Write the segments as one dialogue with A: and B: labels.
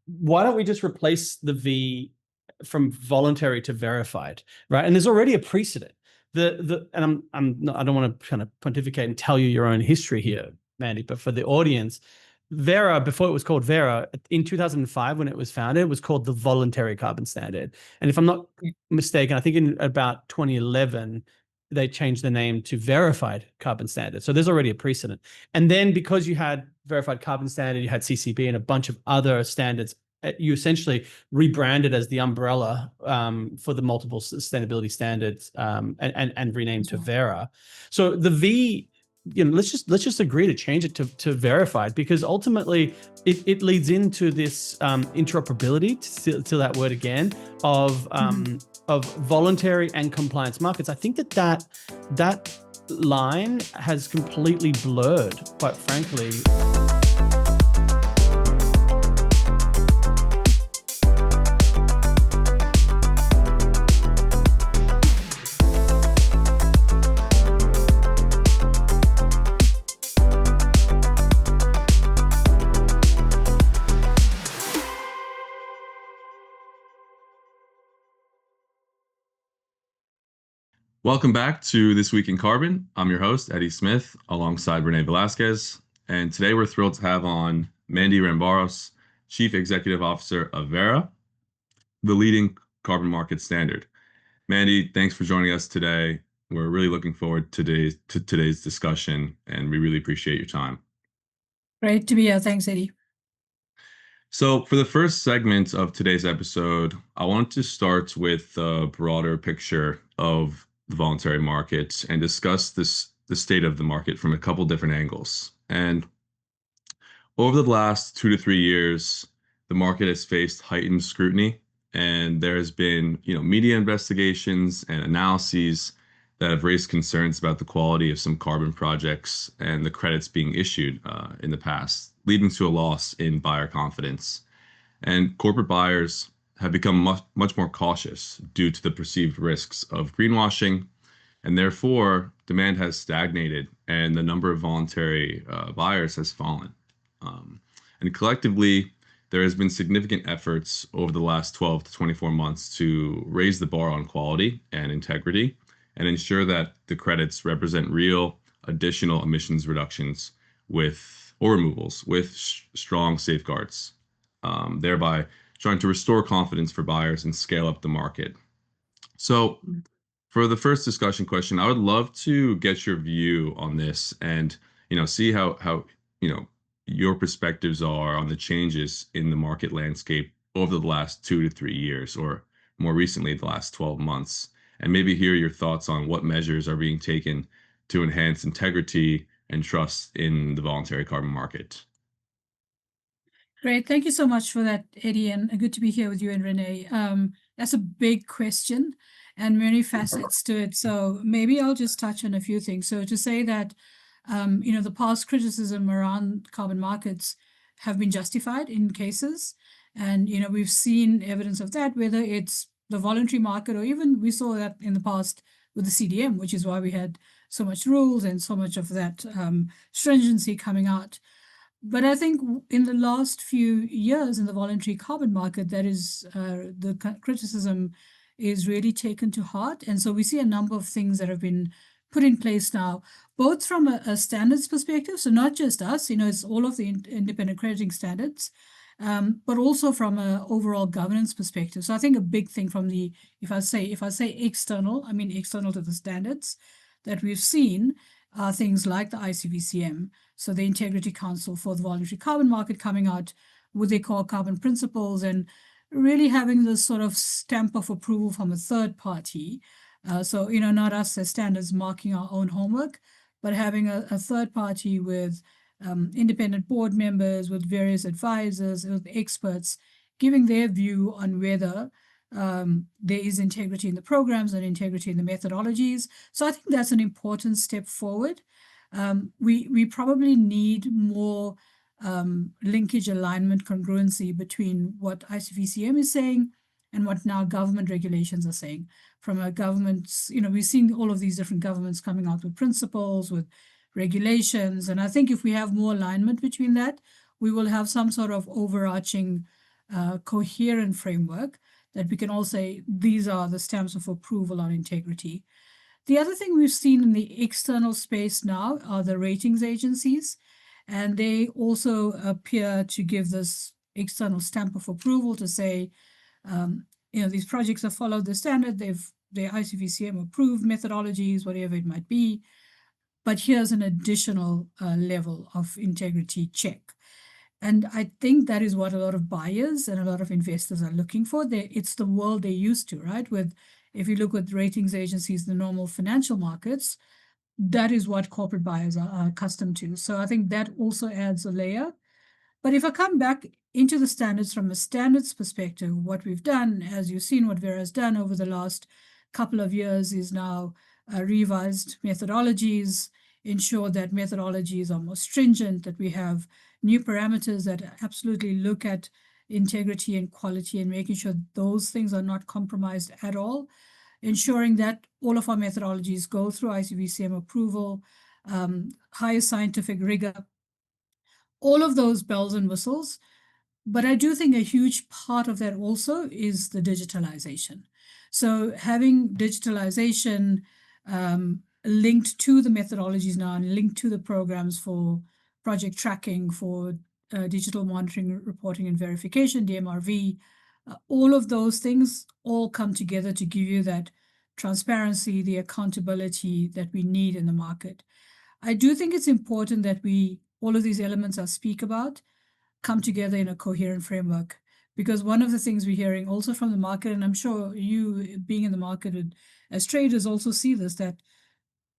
A: why don't we just replace the V from voluntary to verified, right? And there's already a precedent. And I don't want to kind of pontificate and tell you your own history here, Mandy, but for the audience, Verra, before it was called Verra, in 2005 when it was founded, it was called the Voluntary Carbon Standard. And if I'm not mistaken, I think in about 2011 they changed the name to Verified Carbon Standard. So there's already a precedent. And then because you had Verified Carbon Standard, you had CCB and a bunch of other standards, you essentially rebranded as the umbrella for the multiple sustainability standards and renamed to Verra. So the V, let's just agree to change it to verified, because ultimately it leads into this interoperability, to that word again, of voluntary and compliance markets. I think that line has completely blurred, quite frankly.
B: Welcome back to This Week in Carbon. I'm your host, Eddie Smith, alongside Renee Velasquez. And today we're thrilled to have on Mandy Rambharos, Chief Executive Officer of Verra, the leading carbon market standard. Mandy, thanks for joining us today. We're really looking forward to today's discussion, and we really appreciate your time.
C: Great to be here. Thanks, Eddie.
B: So for the first segment of today's episode, I want to start with a broader picture of the voluntary market and discuss the state of the market from a couple different angles. And over the last 2 to 3 years, the market has faced heightened scrutiny, and there has been, media investigations and analyses that have raised concerns about the quality of some carbon projects and the credits being issued in the past, leading to a loss in buyer confidence. And corporate buyers have become much more cautious due to the perceived risks of greenwashing, and therefore demand has stagnated and the number of voluntary buyers has fallen. And collectively, there has been significant efforts over the last 12 to 24 months to raise the bar on quality and integrity and ensure that the credits represent real additional emissions reductions or removals with strong safeguards, thereby trying to restore confidence for buyers and scale up the market. So for the first discussion question, I would love to get your view on this and, see how your perspectives are on the changes in the market landscape over the last 2 to 3 years, or more recently, the last 12 months, and maybe hear your thoughts on what measures are being taken to enhance integrity and trust in the voluntary carbon market.
C: Great. Thank you so much for that, Eddie, and good to be here with you and Renee. That's a big question and many facets to it. So maybe I'll just touch on a few things. So to say that, the past criticism around carbon markets have been justified in cases. And, we've seen evidence of that, whether it's the voluntary market or even we saw that in the past with the CDM, which is why we had so much rules and so much of that stringency coming out. But I think in the last few years in the voluntary carbon market, that is the criticism is really taken to heart. And so we see a number of things that have been put in place now, both from a standards perspective, so not just us, it's all of the independent crediting standards, but also from an overall governance perspective. So I think a big thing from if I say external, I mean external to the standards that we've seen are things like the ICVCM, so the Integrity Council for the Voluntary Carbon Market coming out with their core carbon principles and really having this sort of stamp of approval from a third party. So, not us as standards marking our own homework, but having a third party with independent board members, with various advisors, with experts, giving their view on whether there is integrity in the programs and integrity in the methodologies. So I think that's an important step forward. We probably need more linkage, alignment, congruency between what ICVCM is saying and what now government regulations are saying. From a government's, we've seen all of these different governments coming out with principles, with regulations. And I think if we have more alignment between that, we will have some sort of overarching coherent framework that we can all say these are the stamps of approval on integrity. The other thing we've seen in the external space now are the ratings agencies, and they also appear to give this external stamp of approval to say, these projects have followed the standard, they're ICVCM approved methodologies, whatever it might be, but here's an additional level of integrity check. And I think that is what a lot of buyers and a lot of investors are looking for. It's the world they're used to, right? If you look at ratings agencies, the normal financial markets, that is what corporate buyers are accustomed to. So I think that also adds a layer. But if I come back into the standards from a standards perspective, what we've done, as you've seen what Verra has done over the last couple of years, is now revised methodologies, ensure that methodologies are more stringent, that we have new parameters that absolutely look at integrity and quality and making sure those things are not compromised at all, ensuring that all of our methodologies go through ICVCM approval, higher scientific rigor, all of those bells and whistles. But I do think a huge part of that also is the digitalization. So having digitalization linked to the methodologies now and linked to the programs for project tracking, for digital monitoring, reporting, and verification, DMRV, all of those things all come together to give you that transparency, the accountability that we need in the market. I do think it's important that all of these elements I speak about come together in a coherent framework, because one of the things we're hearing also from the market, and I'm sure you being in the market as traders also see this, that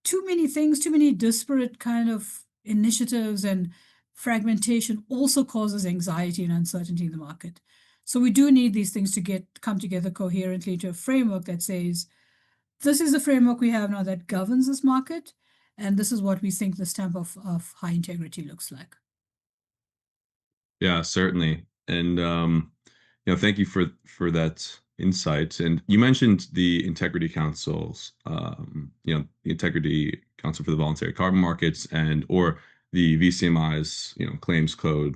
C: too many things, too many disparate kind of initiatives and fragmentation also causes anxiety and uncertainty in the market. So we do need these things to come together coherently into a framework that says, this is the framework we have now that governs this market, and this is what we think the stamp of high integrity looks like.
B: Yeah, certainly. And thank you for that insight. And you mentioned the Integrity Councils, the Integrity Council for the Voluntary Carbon Markets or the VCMI's, claims code.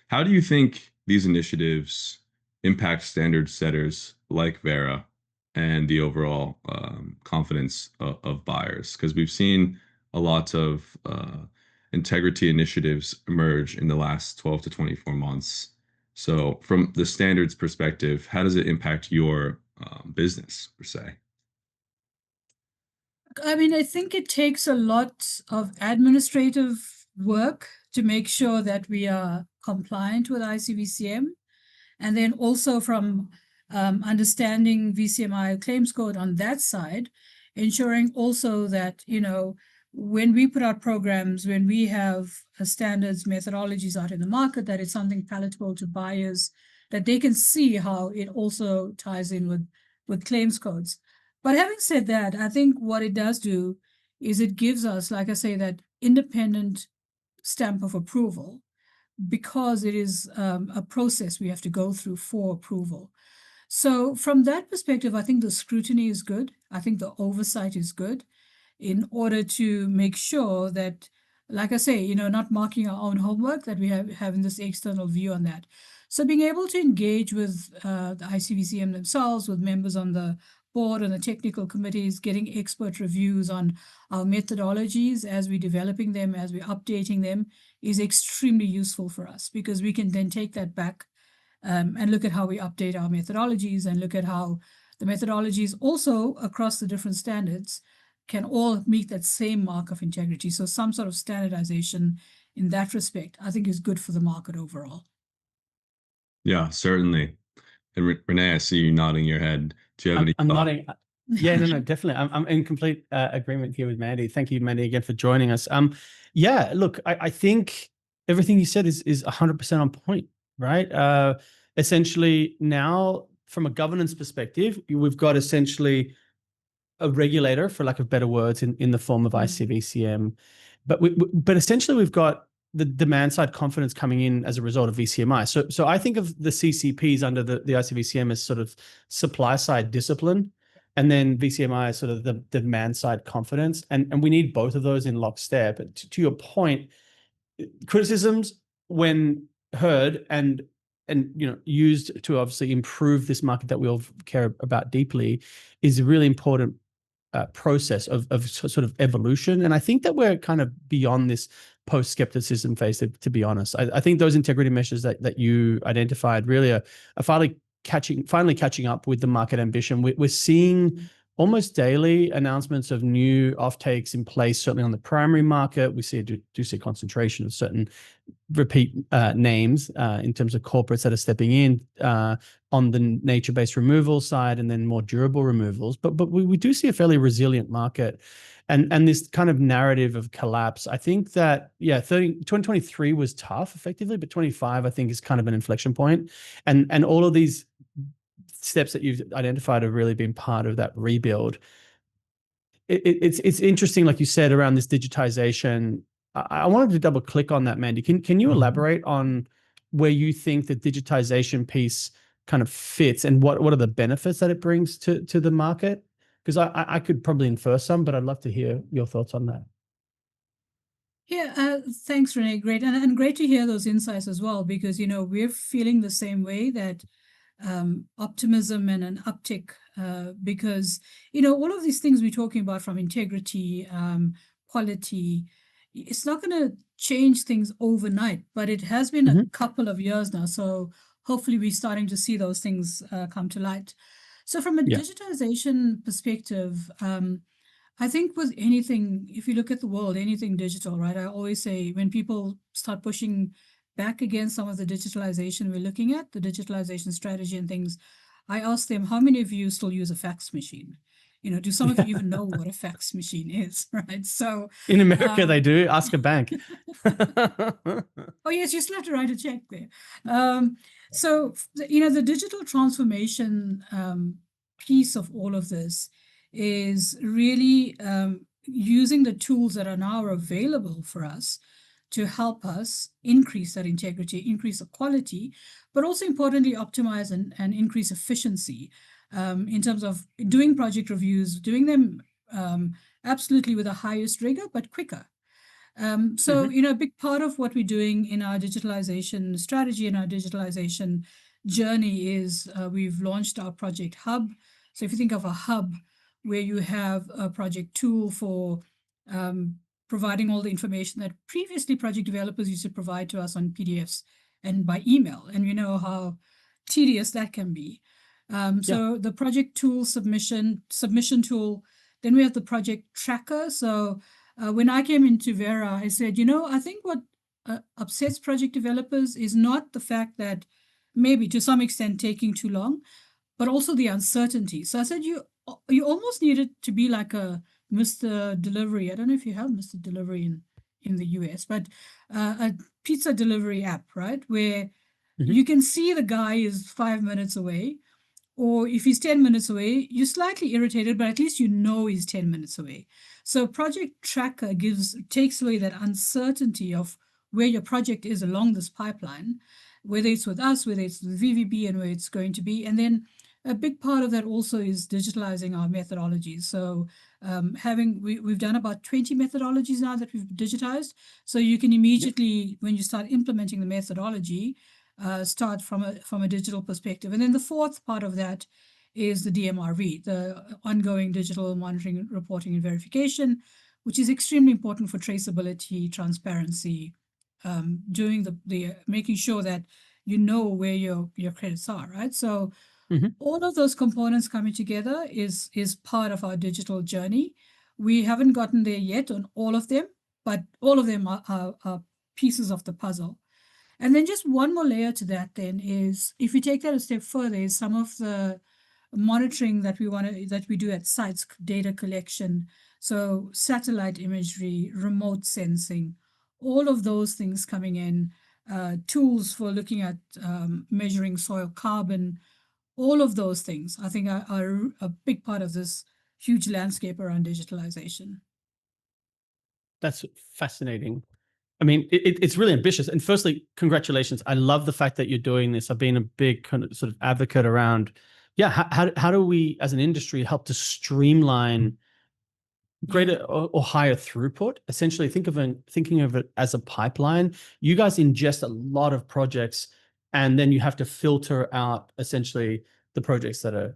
B: How do you think these initiatives impact standard setters like Verra and the overall confidence of buyers? Because we've seen a lot of integrity initiatives emerge in the last 12 to 24 months. So from the standards perspective, how does it impact your business per se?
C: I mean, I think it takes a lot of administrative work to make sure that we are compliant with ICVCM. And then also from understanding VCMI claims code on that side, ensuring also that, when we put out programs, when we have standards, methodologies out in the market, that it's something palatable to buyers, that they can see how it also ties in with claims codes. But having said that, I think what it does do is it gives us, like I say, that independent stamp of approval, because it is a process we have to go through for approval. So from that perspective, I think the scrutiny is good. I think the oversight is good in order to make sure that, like I say, not marking our own homework, that we having this external view on that. So being able to engage with the ICVCM themselves, with members on the board and the technical committees, getting expert reviews on our methodologies as we're developing them, as we're updating them, is extremely useful for us, because we can then take that back and look at how we update our methodologies, and look at how the methodologies also across the different standards can all meet that same mark of integrity. So some sort of standardization in that respect, I think, is good for the market overall.
B: Yeah, certainly. And Renee, I see you nodding your head. Do you have any
A: I'm
B: thoughts?
A: nodding. Yeah, no, definitely. I'm in complete agreement here with Mandy. Thank you, Mandy, again for joining us. Yeah, look, I think everything you said is 100% on point, right? Essentially, now from a governance perspective, we've got essentially a regulator, for lack of better words, in the form of ICVCM, but essentially we've got the demand side confidence coming in as a result of VCMI. So I think of the CCPs under the ICVCM as sort of supply side discipline, and then VCMI is sort of the demand side confidence, and we need both of those in lockstep. But to your point, criticisms, when heard and and used to obviously improve this market that we all care about deeply, is a really important process of sort of evolution. And I think that we're kind of beyond this post-skepticism phase, to be honest. I think those integrity measures that you identified really are finally catching up with the market ambition. We're seeing almost daily announcements of new offtakes in place, certainly on the primary market. We do see a concentration of certain repeat names in terms of corporates that are stepping in on the nature-based removal side, and then more durable removals. But we do see a fairly resilient market, and this kind of narrative of collapse. I think that 2023 was tough effectively, but 25 I think is kind of an inflection point, and all of these steps that you've identified have really been part of that rebuild. It's interesting, like you said, around this digitization. I wanted to double click on that, Mandy. Can you elaborate on where you think the digitization piece kind of fits, and what are the benefits that it brings to the market? Because I could probably infer some, but I'd love to hear your thoughts on that.
C: Yeah, thanks, Renee. Great. And great to hear those insights as well, because, we're feeling the same way, that optimism and an uptick, because, all of these things we're talking about, from integrity, quality, it's not going to change things overnight, but it has been a couple of years now. So hopefully we're starting to see those things come to light. So from a digitization perspective, I think with anything, if you look at the world, anything digital, right? I always say, when people start pushing back against some of the digitalization we're looking at, the digitalization strategy and things, I ask them, how many of you still use a fax machine? Do some of you even know what a fax machine is, right? So
A: in America, they do. Ask a bank.
C: Oh, yes, you still have to write a check there. So, the digital transformation piece of all of this is really using the tools that are now available for us to help us increase that integrity, increase the quality, but also importantly, optimize and increase efficiency in terms of doing project reviews, doing them absolutely with the highest rigor, but quicker. So, a big part of what we're doing in our digitalization strategy and our digitalization journey is we've launched our project hub. So if you think of a hub where you have a project tool for providing all the information that previously project developers used to provide to us on PDFs and by email, and you know how tedious that can be. So the project tool submission tool, then we have the project tracker. So when I came into Verra, I said, I think what upsets project developers is not the fact that maybe to some extent taking too long, but also the uncertainty. So I said, you almost need it to be like a Mr. Delivery. I don't know if you have Mr. Delivery in the US, but a pizza delivery app, right? Where you can see the guy is 5 minutes away, or if he's 10 minutes away, you're slightly irritated, but at least he's 10 minutes away. So Project Tracker takes away that uncertainty of where your project is along this pipeline, whether it's with us, whether it's with VVB, and where it's going to be. And then a big part of that also is digitalizing our methodologies. So we've done about 20 methodologies now that we've digitized. So you can immediately, when you start implementing the methodology, start from a digital perspective. And then the fourth part of that is the DMRV, the ongoing digital monitoring, reporting, and verification, which is extremely important for traceability, transparency, doing the making sure that you know where your credits are, right? So all of those components coming together is part of our digital journey. We haven't gotten there yet on all of them, but all of them are pieces of the puzzle. And then just one more layer to that then is, if you take that a step further, is some of the monitoring that we do at sites, data collection, so satellite imagery, remote sensing, all of those things coming in, tools for looking at measuring soil carbon, all of those things, I think are a big part of this huge landscape around digitalization.
A: That's fascinating. I mean, it's really ambitious. And firstly, congratulations. I love the fact that you're doing this. I've been a big kind of sort of advocate around, how do we as an industry help to streamline greater or higher throughput? Essentially, thinking of it as a pipeline. You guys ingest a lot of projects and then you have to filter out essentially the projects that are,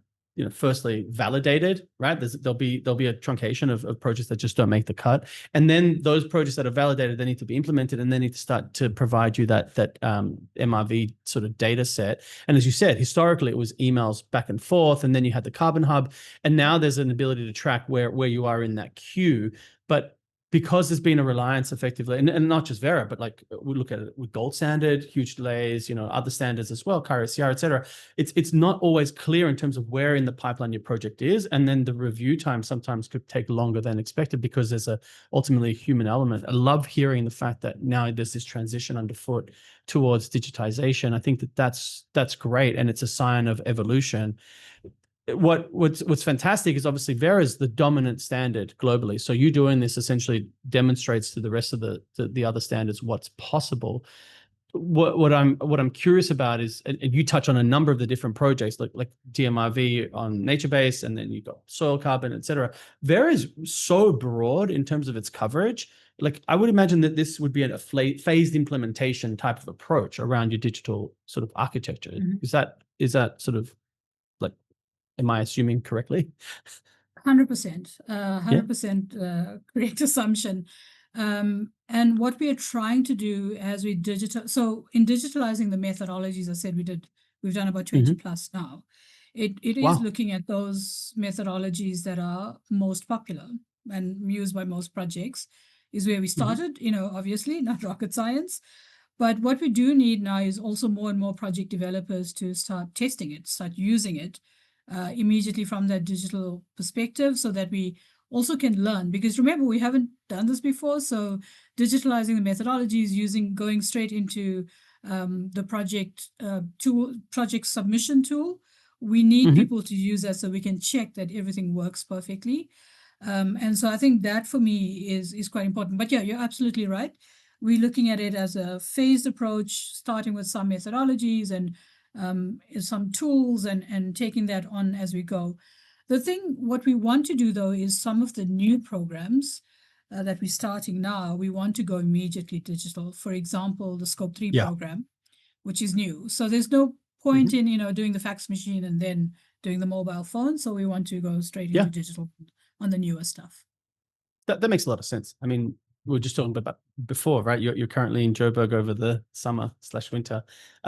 A: firstly validated, right? There'll be a truncation of projects that just don't make the cut, and then those projects that are validated, they need to be implemented, and they need to start to provide you that MRV sort of data set. And as you said, historically it was emails back and forth, and then you had the Carbon Hub, and now there's an ability to track where you are in that queue. But because there's been a reliance effectively, and not just Verra, but like we look at it with Gold Standard, huge delays, other standards as well, Cairo, Sierra, et cetera. It's not always clear in terms of where in the pipeline your project is. And then the review time sometimes could take longer than expected because there's ultimately a human element. I love hearing the fact that now there's this transition underfoot towards digitization. I think that's great. And it's a sign of evolution. What's fantastic is obviously Verra is the dominant standard globally. So you doing this essentially demonstrates to the rest of the other standards what's possible. What I'm curious about is, and you touch on a number of the different projects like DMRV on nature base, and then you got soil carbon, et cetera. Verra is so broad in terms of its coverage. Like I would imagine that this would be a phased implementation type of approach around your digital sort of architecture. Mm-hmm. Is that sort of like, am I assuming correctly?
C: 100%, 100% correct assumption. And what we are trying to do as we so in digitalizing the methodologies, I said we've done about 20 mm-hmm. plus now. It is looking at those methodologies that are most popular and used by most projects is where we started, mm-hmm. Obviously not rocket science. But what we do need now is also more and more project developers to start testing it, start using it immediately from that digital perspective, so that we also can learn. Because remember, we haven't done this before, so digitalizing the methodologies, going straight into the project submission tool, we need mm-hmm. people to use that so we can check that everything works perfectly. And so I think that for me is quite important. But yeah, you're absolutely right. We're looking at it as a phased approach, starting with some methodologies and some tools and taking that on as we go. What we want to do, though, is some of the new programs that we're starting now, we want to go immediately digital. For example, the Scope 3 program, which is new. So there's no point mm-hmm. in, doing the fax machine and then doing the mobile phone. So we want to go straight into digital on the newer stuff.
A: That makes a lot of sense. I mean, we were just talking about before, right? You're currently in Joburg over the summer/winter,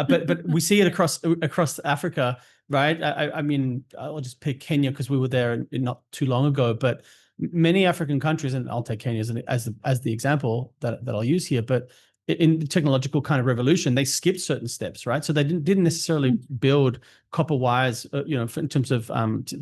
A: but we see it across Africa, right? I mean, I'll just pick Kenya because we were there not too long ago. But many African countries, and I'll take Kenya as the example that I'll use here. But in the technological kind of revolution, they skipped certain steps, right? So they didn't necessarily build copper wires, in terms of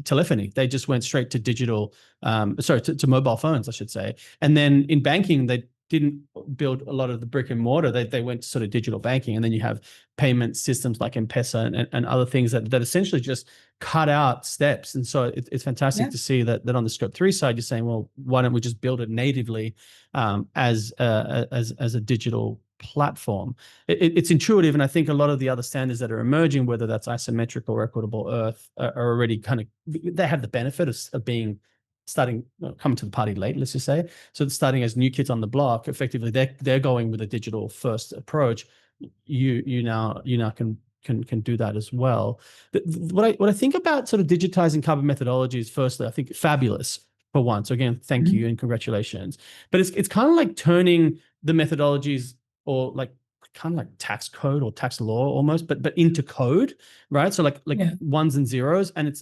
A: telephony. They just went straight to digital, to mobile phones, I should say. And then in banking, they didn't build a lot of the brick and mortar. They went to sort of digital banking, and then you have payment systems like M-Pesa and other things that essentially just cut out steps. And so it's fantastic to see that on the Scope 3 side, you're saying, well, why don't we just build it natively as a digital platform? It's intuitive, and I think a lot of the other standards that are emerging, whether that's isometric or equitable Earth, are already they have the benefit of being coming to the party late, let's just say. So it's starting as new kids on the block. Effectively, they're going with a digital first approach. You now can do that as well. What I think about sort of digitizing carbon methodologies, firstly, I think fabulous for one. So again, thank you and congratulations. But it's kind of like turning the methodologies, or like kind of like tax code or tax law almost, but into code, right? So like ones and zeros, and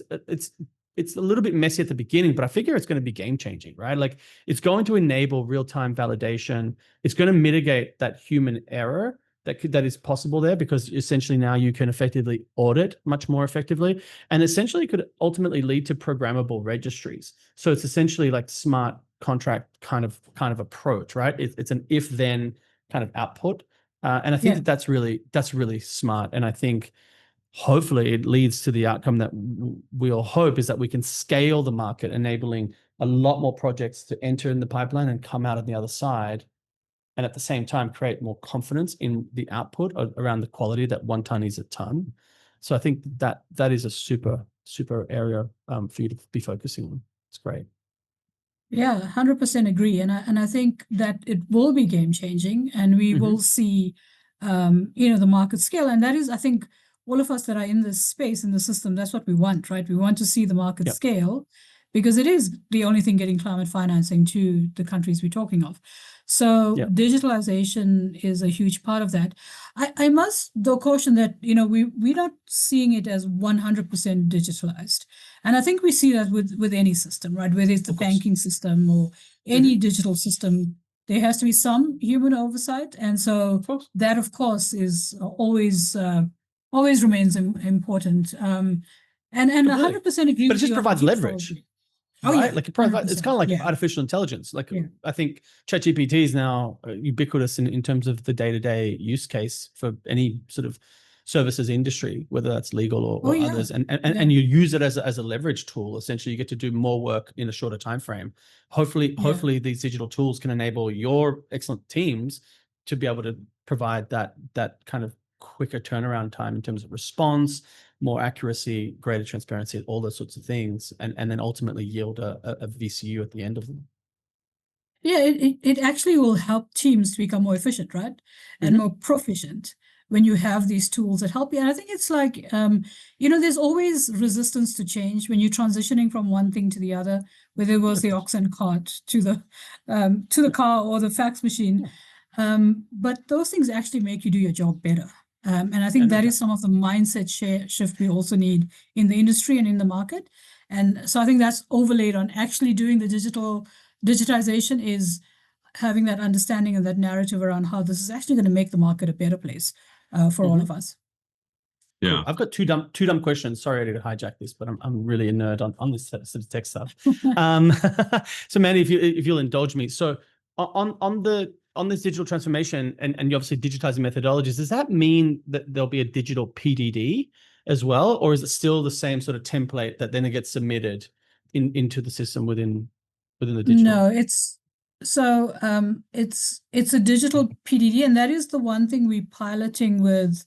A: it's a little bit messy at the beginning, but I figure it's going to be game changing, right? Like it's going to enable real-time validation. It's going to mitigate that human error that is possible there, because essentially now you can effectively audit much more effectively, and essentially could ultimately lead to programmable registries. So it's essentially like smart contract kind of approach, right? It's an if-then kind of output. And I think that's really smart. And I think hopefully it leads to the outcome that we all hope, is that we can scale the market, enabling a lot more projects to enter in the pipeline and come out on the other side, and at the same time create more confidence in the output around the quality that 1 ton is a ton. So I think that is a super area for you to be focusing on. It's great.
C: Yeah, 100% agree. And I think that it will be game changing, and we will see the market scale. And that is, I think, all of us that are in this space, in the system, that's what we want, right? We want to see the market
A: Yep.
C: scale, because it is the only thing getting climate financing to the countries we're talking of. So
A: Yep.
C: digitalization is a huge part of that. I must though caution that, we're not seeing it as 100% digitalized. And I think we see that with any system, right? Whether it's the
A: Of course.
C: banking system or any digital system, there has to be some human oversight. And so
A: Of course.
C: that, of course, is always remains important. And
A: Completely.
C: 100% agree
A: But it
C: with
A: just
C: you on the
A: provides
C: jigsaw.
A: leverage.
C: Oh,
A: Right?
C: yeah,
A: Like it's kind of
C: 100%,
A: like
C: yeah.
A: artificial intelligence. Like
C: Yeah.
A: I think ChatGPT is now ubiquitous in terms of the day-to-day use case for any sort of services industry, whether that's legal or
C: Oh, yeah.
A: others. And
C: Yeah.
A: you use it as a leverage tool. Essentially, you get to do more work in a shorter time frame. Hopefully these digital tools can enable your excellent teams to be able to provide that kind of quicker turnaround time in terms of response, more accuracy, greater transparency, all those sorts of things, and then ultimately yield a VCU at the end of them.
C: Yeah, it actually will help teams to become more efficient, right? And more proficient when you have these tools that help you. And I think it's like, there's always resistance to change when you're transitioning from one thing to the other, whether it was the ox and cart to the car or the fax machine. But those things actually make you do your job better. And I think that is some of the mindset shift we also need in the industry and in the market. And so I think that's overlaid on actually doing the digitization, is having that understanding and that narrative around how this is actually going to make the market a better place for all of us.
B: Yeah.
A: Cool. I've got two dumb questions. Sorry to hijack this, but I'm really a nerd on this sort of tech stuff. So Mandy, if you'll indulge me. So on this digital transformation and you're obviously digitizing methodologies, does that mean that there'll be a digital PDD as well, or is it still the same sort of template that then it gets submitted into the system within the digital?
C: No, it's a digital PDD, and that is the one thing we're piloting with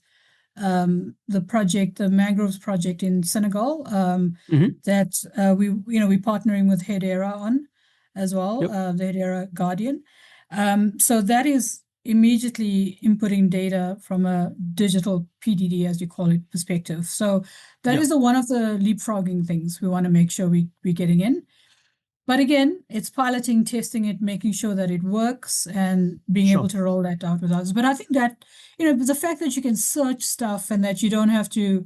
C: the mangroves project in Senegal, that we're partnering with Hedera on as well, the Hedera Guardian. So that is immediately inputting data from a digital PDD, as you call it, perspective. So that is one of the leapfrogging things we want to make sure we're getting in. But again, it's piloting, testing it, making sure that it works, and being able to roll that out with others. But I think that, the fact that you can search stuff and that you don't have to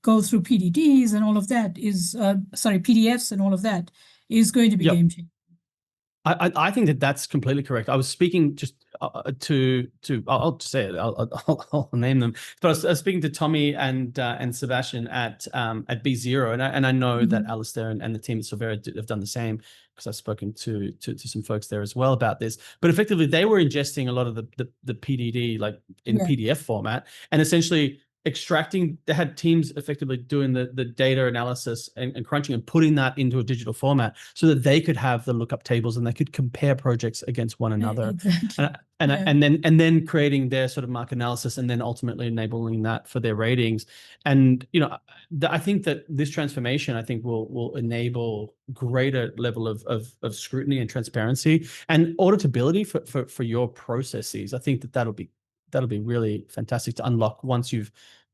C: go through PDDs and all of that is, PDFs and all of that is going to be game changing.
A: I think that's completely correct. I was speaking just to I'll just say it. I'll name them. But I was speaking to Tommy and Sebastian at B0, and I know that Alistair and the team at Verra have done the same, because I've spoken to some folks there as well about this. But effectively, they were ingesting a lot of the PDD like in PDF format, and essentially extracting. They had teams effectively doing the data analysis and crunching and putting that into a digital format so that they could have the lookup tables and they could compare projects against one another.
C: Exactly.
A: And then creating their sort of market analysis and then ultimately enabling that for their ratings. And I think that this transformation, I think, will enable greater level of scrutiny and transparency and auditability for your processes. I think that'll be really fantastic to unlock once you've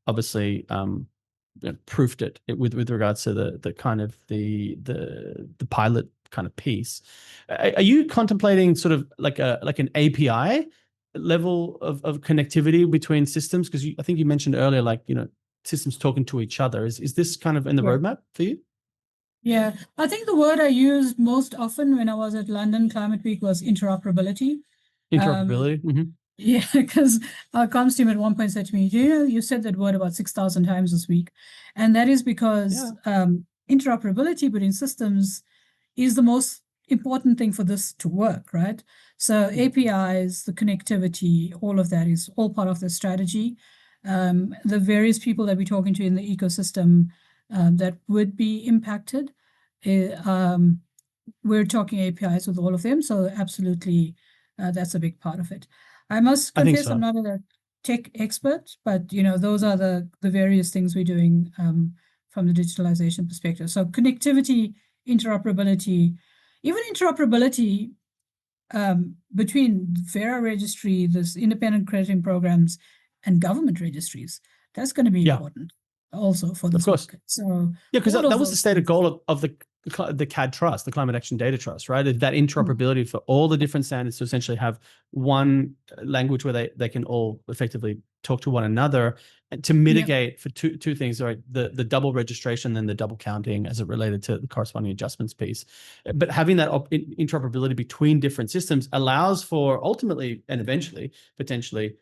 A: obviously proofed it with regards to the kind of the pilot kind of piece. Are you contemplating sort of like an API level of connectivity between systems? Because I think you mentioned earlier, systems talking to each other. Is this kind of in the roadmap for you?
C: Yeah, I think the word I used most often when I was at London Climate Week was interoperability.
A: Interoperability.
C: Yeah, because our comms team at one point said to me, you said that word about 6,000 times this week. And that is because interoperability between systems is the most important thing for this to work, right? So APIs, the connectivity, all of that is all part of the strategy. The various people that we're talking to in the ecosystem that would be impacted, we're talking APIs with all of them. So absolutely, that's a big part of it. I must confess, I'm not a tech expert, but those are the various things we're doing from the digitalization perspective. So connectivity, interoperability, even interoperability between Verra registry, this independent crediting programs, and government registries, that's going to be important also for this market. So
A: yeah, because that was the stated
C: things.
A: goal of the CAD trust, the Climate Action Data Trust, right? That interoperability for all the different standards to essentially have one language where they can all effectively talk to one another, and to mitigate for two things, right? The double registration and the double counting as it related to the corresponding adjustments piece. But having that interoperability between different systems allows for ultimately and eventually potentially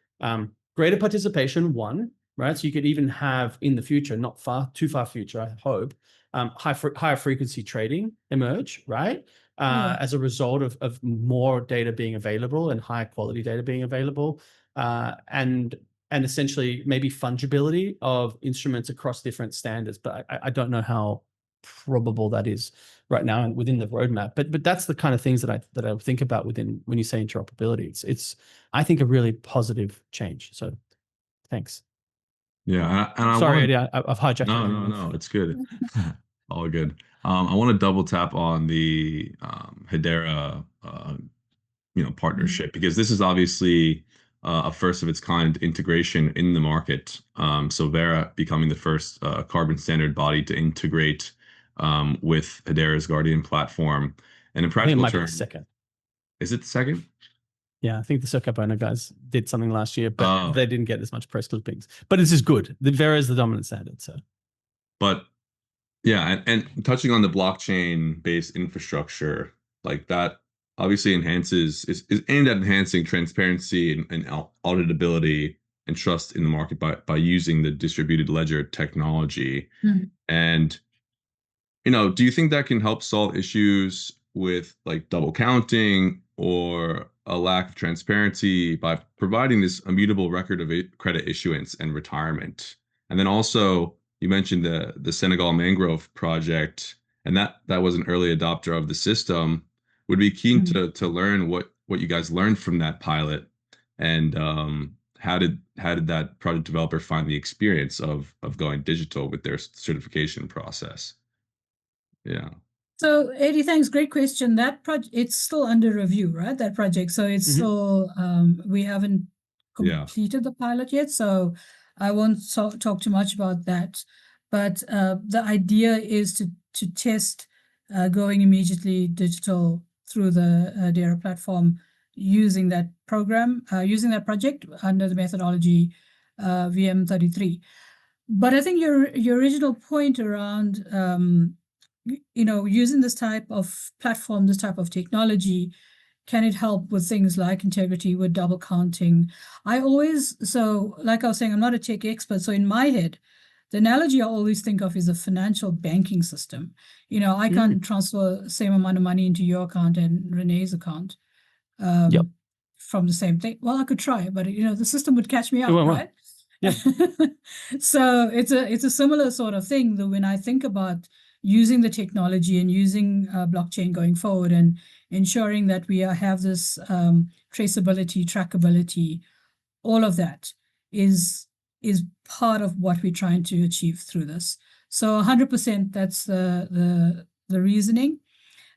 A: greater participation, one, right? So you could even have in the future, not too far future, I hope, higher frequency trading emerge, right? As a result of more data being available and higher quality data being available, and essentially maybe fungibility of instruments across different standards. But I don't know how probable that is right now and within the roadmap. But that's the kind of things that I think about within when you say interoperability. It's I think a really positive change. So thanks.
B: Yeah, and
A: sorry, Eddie, I've hijacked.
B: No, it's good. All good. I want to double tap on the Hedera, partnership, because this is obviously a first of its kind integration in the market. So Verra becoming the first carbon standard body to integrate with Hedera's Guardian platform, and in practical terms,
A: I think it might be the second.
B: Is it the second?
A: Yeah, I think the Circuit Owner guys did something last year, but they didn't get as much press clippings. But this is good. The Verra is the dominant standard. So,
B: but yeah, and touching on the blockchain-based infrastructure, like that obviously is aimed at enhancing transparency and auditability and trust in the market by using the distributed ledger technology. And do you think that can help solve issues with like double counting or a lack of transparency by providing this immutable record of credit issuance and retirement? And then also, you mentioned the Senegal Mangrove project, and that was an early adopter of the system. Would be keen to learn what you guys learned from that pilot, and how did that project developer find the experience of going digital with their certification process? Yeah.
C: So Eddie, thanks. Great question. That project, it's still under review, right? That project. So it's still, we haven't completed the pilot yet. So I won't talk too much about that. But the idea is to test going immediately digital through the Hedera platform using that program, using that project under the methodology VM33. But I think your original point around using this type of platform, this type of technology, can it help with things like integrity, with double counting? Like I was saying, I'm not a tech expert. So in my head, the analogy I always think of is a financial banking system. I can't transfer the same amount of money into your account and Renee's account from the same thing. Well, I could try, but the system would catch me out, right? Yeah. So it's a similar sort of thing, that when I think about using the technology and using blockchain going forward and ensuring that we have this traceability, trackability, all of that is part of what we're trying to achieve through this. So 100%, that's the reasoning.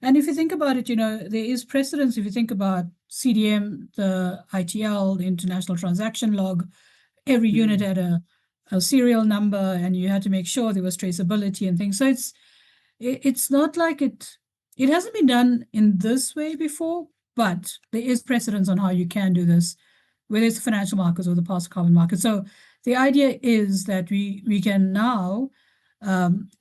C: And if you think about it, there is precedence. If you think about CDM, the ITL, the International Transaction Log, every unit had a serial number, and you had to make sure there was traceability and things. So it's not like it hasn't been done in this way before, but there is precedence on how you can do this, whether it's the financial markets or the past carbon market. So the idea is that we can now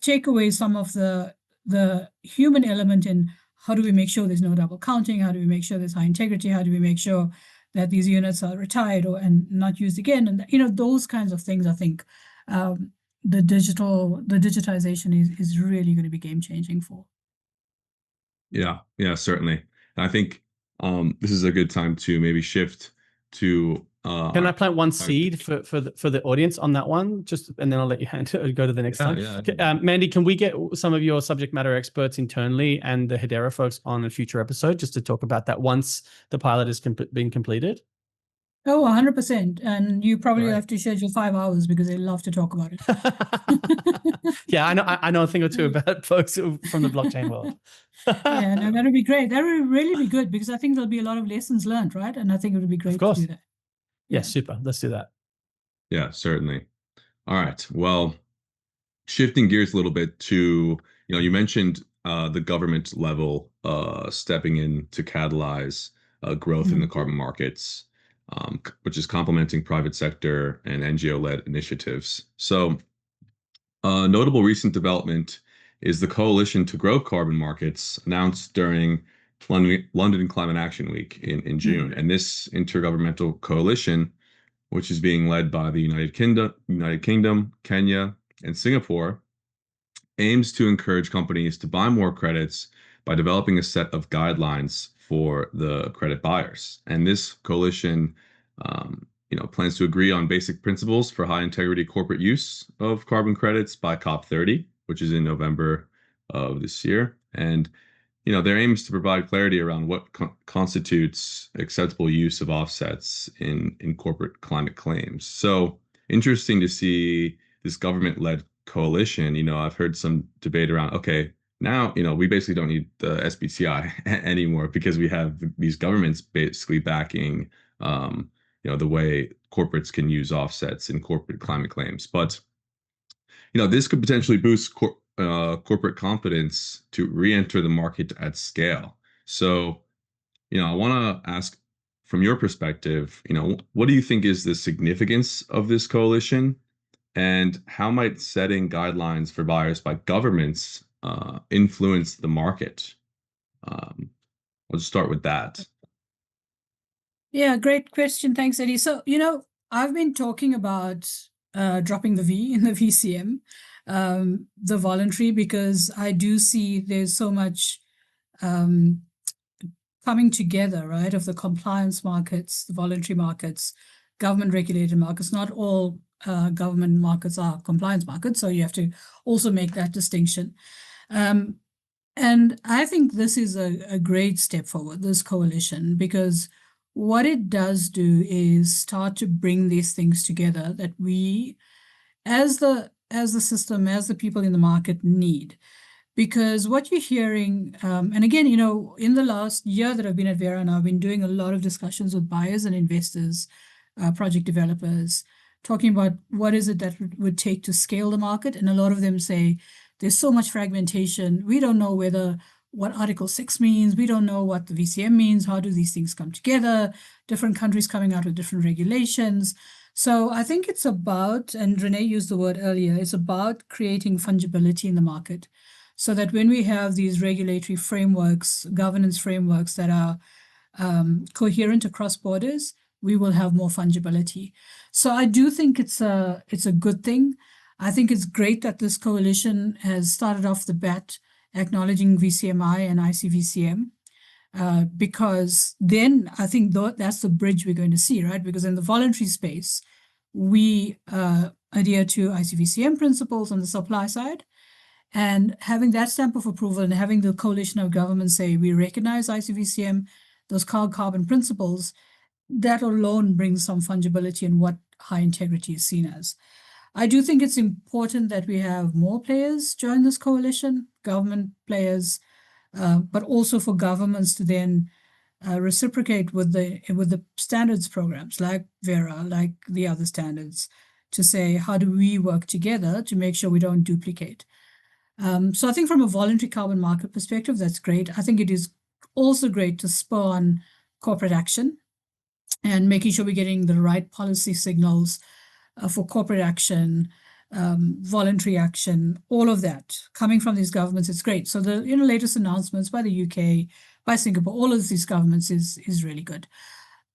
C: take away some of the human element in how do we make sure there's no double counting, how do we make sure there's high integrity, how do we make sure that these units are retired and not used again, and those kinds of things. I think the digitization is really going to be game changing for.
B: Yeah, certainly. And I think this is a good time to maybe shift to.
A: Can I plant one seed for the audience on that one? And then I'll let you go to the next time. Yeah. Mandy, can we get some of your subject matter experts internally and the Hedera folks on a future episode just to talk about that once the pilot has been completed?
C: Oh, 100%. And you probably
A: Right.
C: have to schedule 5 hours because they love to talk about it.
A: Yeah, I know a thing or two about folks from the blockchain world.
C: Yeah, no, that'd be great. That would really be good because I think there'll be a lot of lessons learned, right? And I think it would be
A: Of
C: great to
A: course.
C: do that.
A: Yeah,
C: Yeah.
A: super. Let's do that.
B: Yeah, certainly. All right. Well, shifting gears a little bit to, you mentioned the government level stepping in to catalyze growth in the carbon markets, which is complementing private sector and NGO-led initiatives. So, a notable recent development is the Coalition to Grow Carbon Markets announced during London Climate Action Week in June. And this intergovernmental coalition, which is being led by the United Kingdom, Kenya, and Singapore, aims to encourage companies to buy more credits by developing a set of guidelines for the credit buyers. And this coalition, plans to agree on basic principles for high integrity corporate use of carbon credits by COP30, which is in November of this year. And their aim is to provide clarity around what constitutes acceptable use of offsets in corporate climate claims. So interesting to see this government-led coalition. I've heard some debate around, okay, now, we basically don't need the SBTI anymore because we have these governments basically backing, the way corporates can use offsets in corporate climate claims. But, this could potentially boost corporate confidence to re-enter the market at scale. So, I want to ask from your perspective, what do you think is the significance of this coalition? And how might setting guidelines for buyers by governments influence the market? Let's start with that.
C: Yeah, great question. Thanks, Eddie. So, I've been talking about dropping the V in the VCM, the voluntary, because I do see there's so much coming together, right, of the compliance markets, the voluntary markets, government regulated markets. Not all government markets are compliance markets, so you have to also make that distinction. And I think this is a great step forward, this coalition, because what it does do is start to bring these things together that we, as the system, as the people in the market, need. Because what you're hearing, and again, in the last year that I've been at Verra, and I've been doing a lot of discussions with buyers and investors, project developers, talking about what is it that would take to scale the market. And a lot of them say, there's so much fragmentation. We don't know what Article 6 means. We don't know what the VCM means. How do these things come together? Different countries coming out with different regulations. So I think it's about, and Renee used the word earlier, it's about creating fungibility in the market so that when we have these regulatory frameworks, governance frameworks that are coherent across borders, we will have more fungibility. So I do think it's a good thing. I think it's great that this coalition has started off the bat acknowledging VCMI and ICVCM, because then I think that's the bridge we're going to see, right? Because in the voluntary space, we adhere to ICVCM principles on the supply side, and having that stamp of approval and having the coalition of governments say we recognize ICVCM, those carbon principles, that alone brings some fungibility in what high integrity is seen as. I do think it's important that we have more players join this coalition, government players, but also for governments to then reciprocate with the standards programs like Verra, like the other standards, to say, how do we work together to make sure we don't duplicate? So I think from a voluntary carbon market perspective, that's great. I think it is also great to spur on corporate action and making sure we're getting the right policy signals for corporate action, voluntary action, all of that coming from these governments. It's great. So the latest announcements by the UK, by Singapore, all of these governments is really good.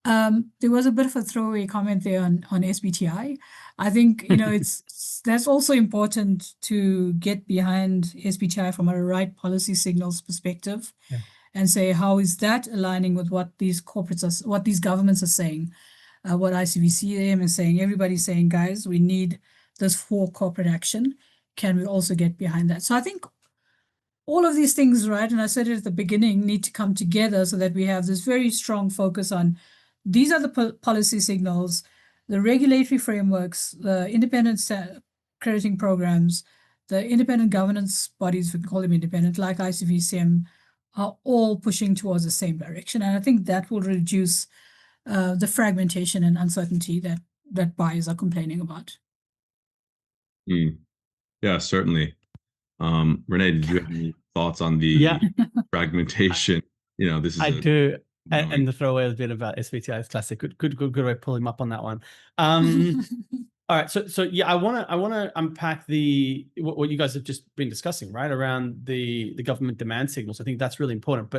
C: There was a bit of a throwaway comment there on SBTI. I think that's also important to get behind SBTI from a right policy signals perspective.
A: Yeah.
C: And say, how is that aligning with what these what these governments are saying, what ICVCM is saying? Everybody's saying, guys, we need this for corporate action. Can we also get behind that? So I think all of these things, right, and I said it at the beginning, need to come together so that we have this very strong focus on these are the policy signals, the regulatory frameworks, the independent crediting programs, the independent governance bodies, we can call them independent, like ICVCM, are all pushing towards the same direction. And I think that will reduce the fragmentation and uncertainty that buyers are complaining about.
B: Yeah, certainly. Renee, did you have any thoughts on the
A: Yeah,
B: fragmentation? This is
A: I do. And
B: annoying.
A: the throwaway bit about SBTI is classic. Good way of pulling him up on that one. All right, so yeah, I wanna unpack what you guys have just been discussing, right, around the government demand signals. I think that's really important.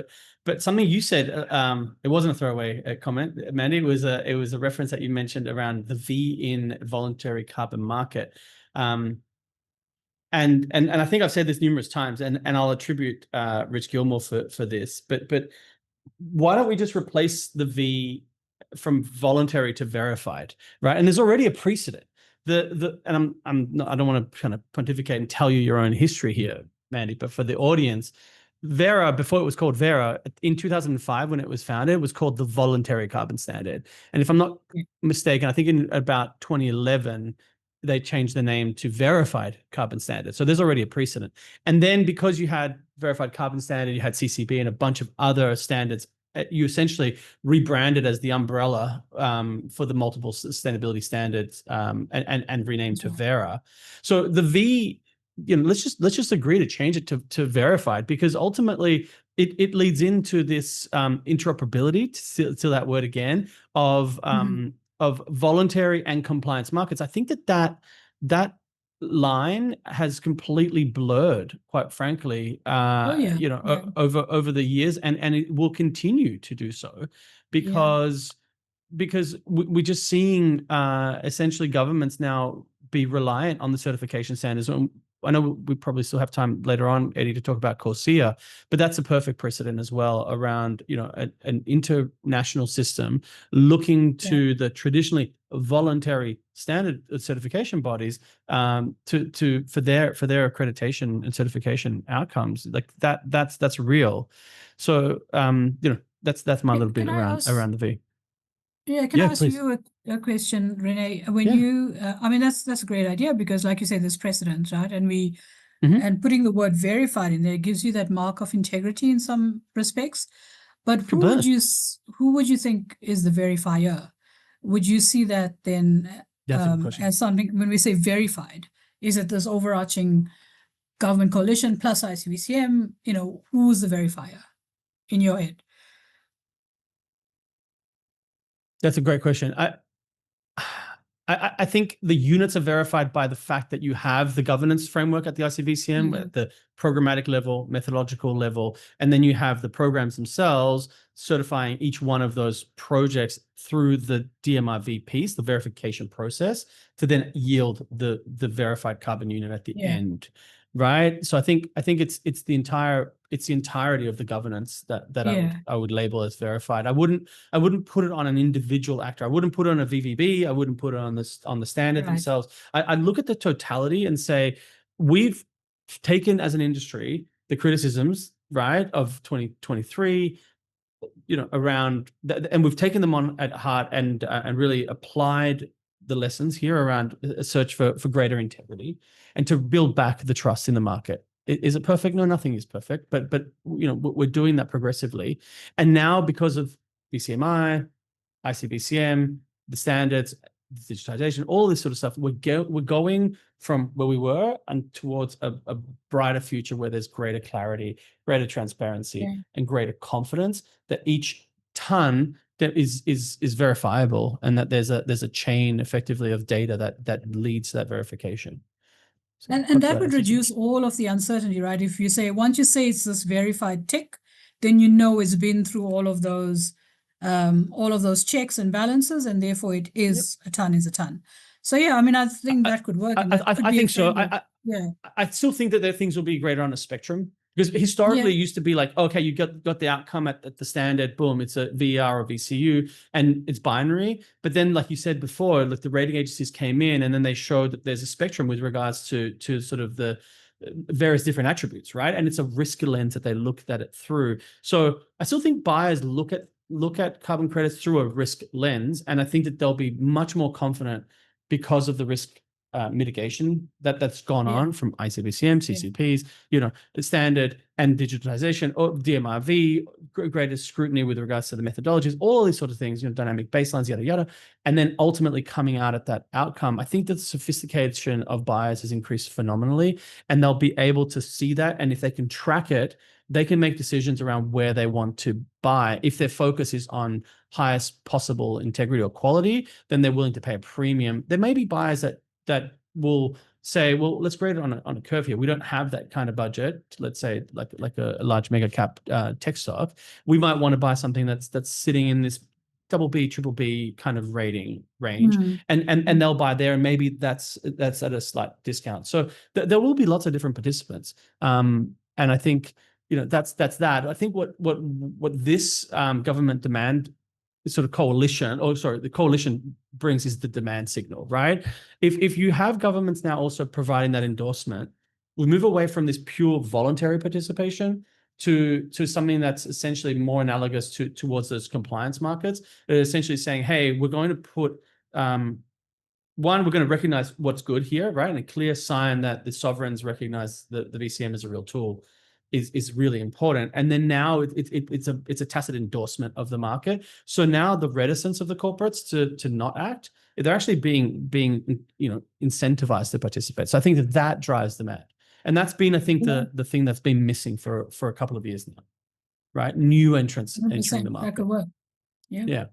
A: But something you said, it wasn't a throwaway comment, Mandy. It was a reference that you mentioned around the V in voluntary carbon market. And I think I've said this numerous times, and I'll attribute Rich Gilmore for this. But why don't we just replace the V from voluntary to verified, right? And there's already a precedent. And I don't want to kind of pontificate and tell you your own history here, Mandy, but for the audience, Verra, before it was called Verra, in 2005 when it was founded, it was called the Voluntary Carbon Standard. And if I'm not mistaken, I think in about 2011 they changed the name to Verified Carbon Standard. So there's already a precedent. And then because you had Verified Carbon Standard, you had CCB and a bunch of other standards, you essentially rebranded as the umbrella for the multiple sustainability standards and renamed to Verra. So the V, let's just agree to change it to verified, because ultimately it leads into this interoperability, to that word again, of voluntary and compliance markets. I think that line has completely blurred, quite frankly, over the years, and it will continue to do so, because we're just seeing essentially governments now be reliant on the certification standards. I know we probably still have time later on, Eddie, to talk about CORSIA, but that's a perfect precedent as well around, an international system looking to the traditionally voluntary standard certification bodies for their accreditation and certification outcomes. Like that's real. So that's my little bit around the V.
C: Yeah, can I ask
A: please.
C: you a question, Renee? When you, I mean, that's a great idea, because like you say, there's precedent, right? And and putting the word verified in there gives you that mark of integrity in some respects. But who would you think is the verifier? Would you see that then as something, when we say verified, is it this overarching government coalition plus ICVCM? Who's the verifier in your head?
A: That's a great question. I think the units are verified by the fact that you have the governance framework at the ICVCM, at the programmatic level, methodological level, and then you have the programs themselves certifying each one of those projects through the DMRV piece, the verification process, to then yield the verified carbon unit at the end. Right. So I think it's the entirety of the governance that I would label as verified. I wouldn't put it on an individual actor. I wouldn't put it on a VVB. I wouldn't put it on the standard themselves. I'd look at the totality and say, we've taken as an industry the criticisms, right, of 2023, around and we've taken them on at heart and really applied the lessons here around a search for greater integrity and to build back the trust in the market. Is it perfect? No, nothing is perfect, but we're doing that progressively. And now, because of BCMI, ICBCM, the standards, digitization, all this sort of stuff, we're going from where we were and towards a brighter future where there's greater clarity, greater transparency, and greater confidence that each ton that is verifiable, and that there's a chain effectively of data that leads to that verification. So
C: and that would reduce all of the uncertainty, right? If you say, once you say it's this verified tick, then it's been through all of those checks and balances, and therefore it is a ton is a ton. So I mean, I think that could work.
A: I think so. I still think that there things will be greater on a spectrum, because historically it used to be like, okay, you got the outcome at the standard, boom, it's a VER or VCU, and it's binary. But then, like you said before, like the rating agencies came in and then they showed that there's a spectrum with regards to sort of the various different attributes, right? And it's a risk lens that they looked at it through. So I still think buyers look at look at carbon credits through a risk lens, and I think that they'll be much more confident because of the risk mitigation that's gone on from ICBCM, CCPs, the standard and digitalization, or DMRV, greater scrutiny with regards to the methodologies, all these sort of things, dynamic baselines, yada, yada. And then ultimately coming out at that outcome, I think that the sophistication of buyers has increased phenomenally, and they'll be able to see that. And if they can track it, they can make decisions around where they want to buy. If their focus is on highest possible integrity or quality, then they're willing to pay a premium. There may be buyers that will say, well, let's grade it on a curve here. We don't have that kind of budget. Let's say like a large mega cap tech stock. We might want to buy something that's sitting in this double B, triple B kind of rating range, and they'll buy there, and maybe that's at a slight discount. So there will be lots of different participants, and I think that's that. I think what this government demand sort of coalition, the coalition brings is the demand signal, right? If you have governments now also providing that endorsement, we move away from this pure voluntary participation to something that's essentially more analogous towards those compliance markets. They're essentially saying, hey, we're going to put we're going to recognize what's good here, right? And a clear sign that the sovereigns recognize the VCM as a real tool is really important. And then now it's a tacit endorsement of the market. So now the reticence of the corporates to not act, they're actually being incentivized to participate. So I think that drives demand. And that's been, I think, the thing that's been missing for a couple of years now, right? New entrants entering the market.
C: That could work.
A: Yeah.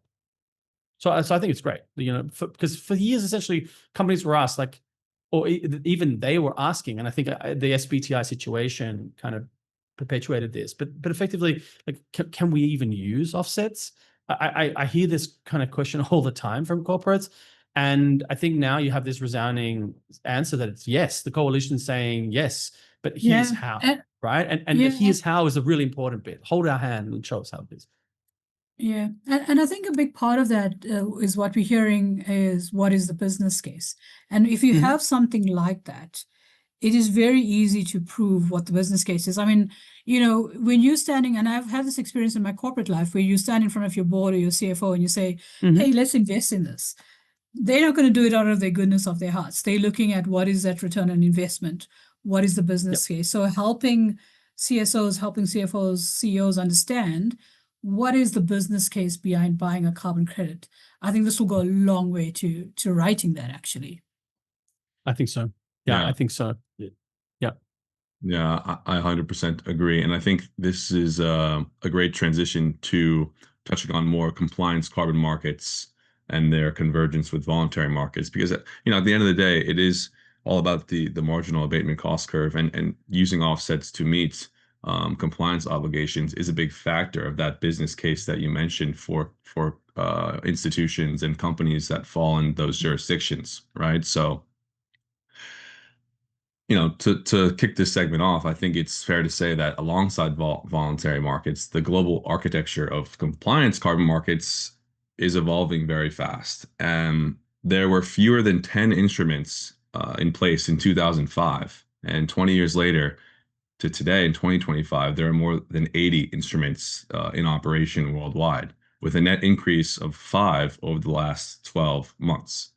A: So I think it's great, because for years, essentially, companies were asked, or even they were asking, and I think the SBTI situation kind of perpetuated this, but effectively, can we even use offsets? I hear this kind of question all the time from corporates, and I think now you have this resounding answer that it's yes. The coalition's saying yes, but here's how, right? And here's how is a really important bit. Hold our hand and show us how it is.
C: Yeah, and I think a big part of that is what we're hearing is what is the business case, and if you have something like that, it is very easy to prove what the business case is. I mean, when you're standing, and I've had this experience in my corporate life, where you stand in front of your board or your CFO and you say, hey, let's invest in this. They're not going to do it out of the goodness of their hearts. They're looking at what is that return on investment? What is the business case? So helping CSOs, helping CFOs, CEOs understand what is the business case behind buying a carbon credit. I think this will go a long way to writing that, actually.
A: I think so. Yeah, I think so.
B: Yeah, I 100% agree. And I think this is a great transition to touching on more compliance carbon markets and their convergence with voluntary markets. Because, at the end of the day, it is all about the marginal abatement cost curve, and using offsets to meet compliance obligations is a big factor of that business case that you mentioned for institutions and companies that fall in those jurisdictions, right? So, to kick this segment off, I think it's fair to say that alongside voluntary markets, the global architecture of compliance carbon markets is evolving very fast. There were fewer than 10 instruments in place in 2005, and 20 years later to today, in 2025, there are more than 80 instruments in operation worldwide, with a net increase of 5 over the last 12 months,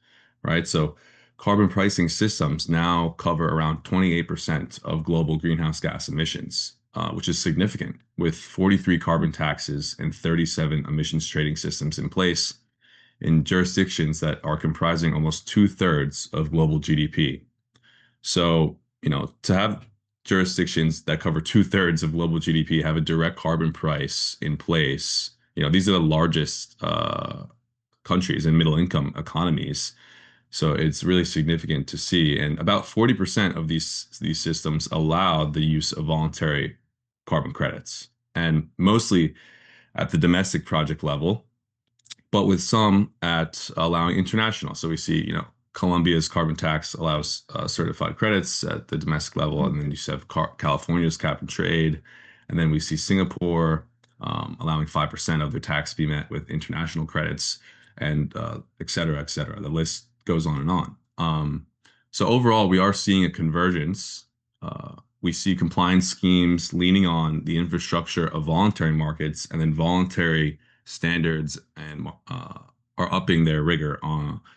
B: right? So carbon pricing systems now cover around 28% of global greenhouse gas emissions, which is significant, with 43 carbon taxes and 37 emissions trading systems in place in jurisdictions that are comprising almost 2/3 of global GDP. So, to have jurisdictions that cover 2/3 of global GDP have a direct carbon price in place, these are the largest countries and middle income economies. So it's really significant to see. And about 40% of these systems allow the use of voluntary carbon credits, and mostly at the domestic project level, but with some at allowing international. So we see, Colombia's carbon tax allows certified credits at the domestic level, and then you have California's cap and trade, and then we see Singapore allowing 5% of their tax to be met with international credits, and et cetera, et cetera. The list goes on and on. So overall, we are seeing a convergence. We see compliance schemes leaning on the infrastructure of voluntary markets, and then voluntary standards and are upping their rigor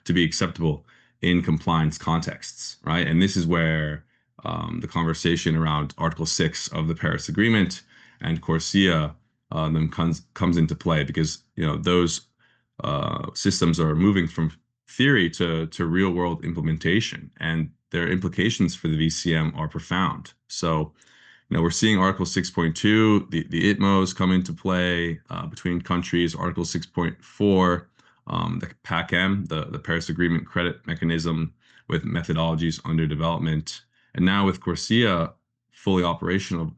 B: to be acceptable in compliance contexts, right? And this is where the conversation around Article 6 of the Paris Agreement and CORSIA then comes into play, because those systems are moving from theory to real world implementation, and their implications for the VCM are profound. So we're seeing Article 6.2, the ITMOs come into play between countries. Article 6.4, the PACM, the Paris Agreement credit mechanism with methodologies under development. And now with CORSIA fully operational,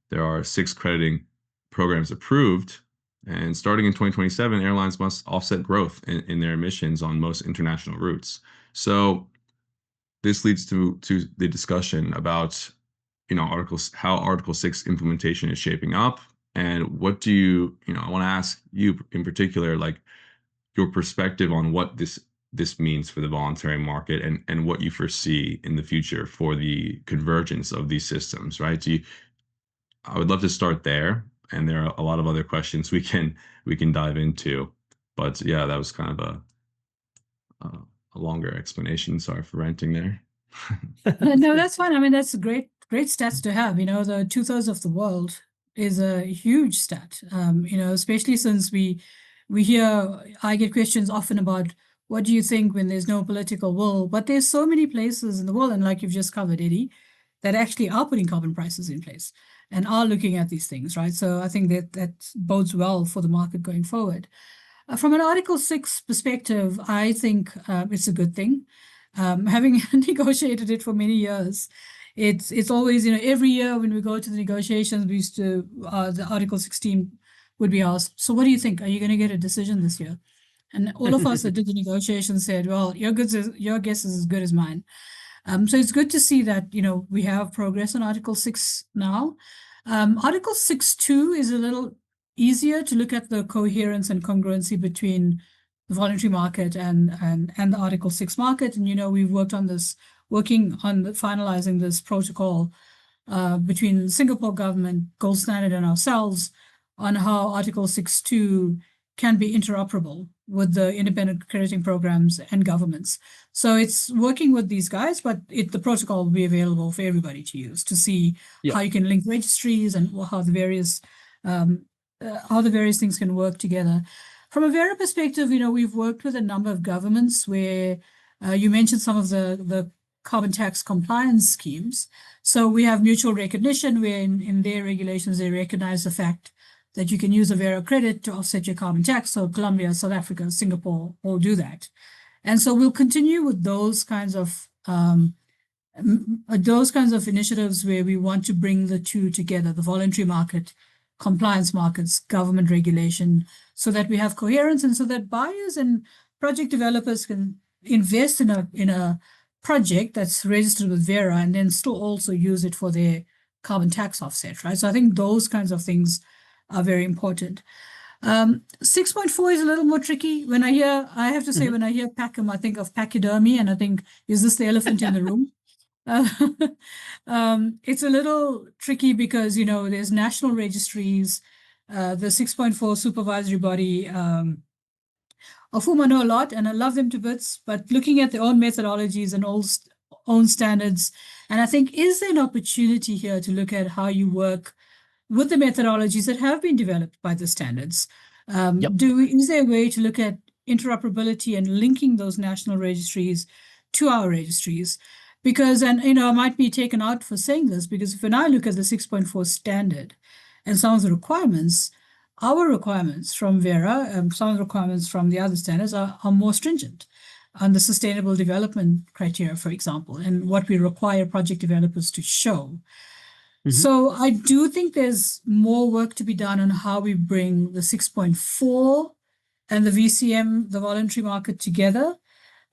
B: there are 6 crediting programs approved. And starting in 2027, airlines must offset growth in their emissions on most international routes. So this leads to the discussion about how Article 6 implementation is shaping up, and what do I want to ask you in particular, like your perspective on what this means for the voluntary market, and what you foresee in the future for the convergence of these systems, right? I would love to start there, and there are a lot of other questions we can dive into, but yeah, that was kind of a longer explanation. Sorry for ranting there.
C: No, that's fine. I mean, that's great stats to have. The 2/3 of the world is a huge stat. Especially since I get questions often about what do you think when there's no political will, but there's so many places in the world, and like you've just covered, Eddie, that actually are putting carbon prices in place and are looking at these things, right? So I think that bodes well for the market going forward. From an Article 6 perspective, I think it's a good thing. Having negotiated it for many years, it's always, every year when we go to the negotiations, we used to, the Article 16 would be asked, so what do you think? Are you going to get a decision this year? And all of us that did the negotiations said, well, your guess is as good as mine. So it's good to see that, we have progress on Article 6 now. Article 6.2 is a little easier to look at the coherence and congruency between the voluntary market and the Article 6 market. And, we've working on finalizing this protocol between the Singapore government, Gold Standard, and ourselves on how Article 6.2 can be interoperable with the independent crediting programs and governments. So it's working with these guys, but the protocol will be available for everybody to use to see how you can link registries and how the various things can work together. From a Verra perspective, we've worked with a number of governments where you mentioned some of the carbon tax compliance schemes. So we have mutual recognition where in their regulations, they recognize the fact that you can use a Verra credit to offset your carbon tax. So Colombia, South Africa, Singapore all do that. And so we'll continue with those kinds of initiatives where we want to bring the two together, the voluntary market, compliance markets, government regulation, so that we have coherence and so that buyers and project developers can invest in a project that's registered with Verra and then still also use it for their carbon tax offset, right? So I think those kinds of things are very important. 6.4 is a little more tricky. When I hear PACM, I think of pachydermy, and I think, is this the elephant in the room? It's a little tricky because, there's national registries, the 6.4 supervisory body, of whom I know a lot, and I love them to bits, but looking at their own methodologies and own standards, and I think, is there an opportunity here to look at how you work with the methodologies that have been developed by the standards? Is there a way to look at interoperability and linking those national registries to our registries? Because, and I might be taken out for saying this, because when I look at the 6.4 standard and some of the requirements, our requirements from Verra and some of the requirements from the other standards are more stringent on the sustainable development criteria, for example, and what we require project developers to show. So I do think there's more work to be done on how we bring the 6.4 and the VCM, the voluntary market, together.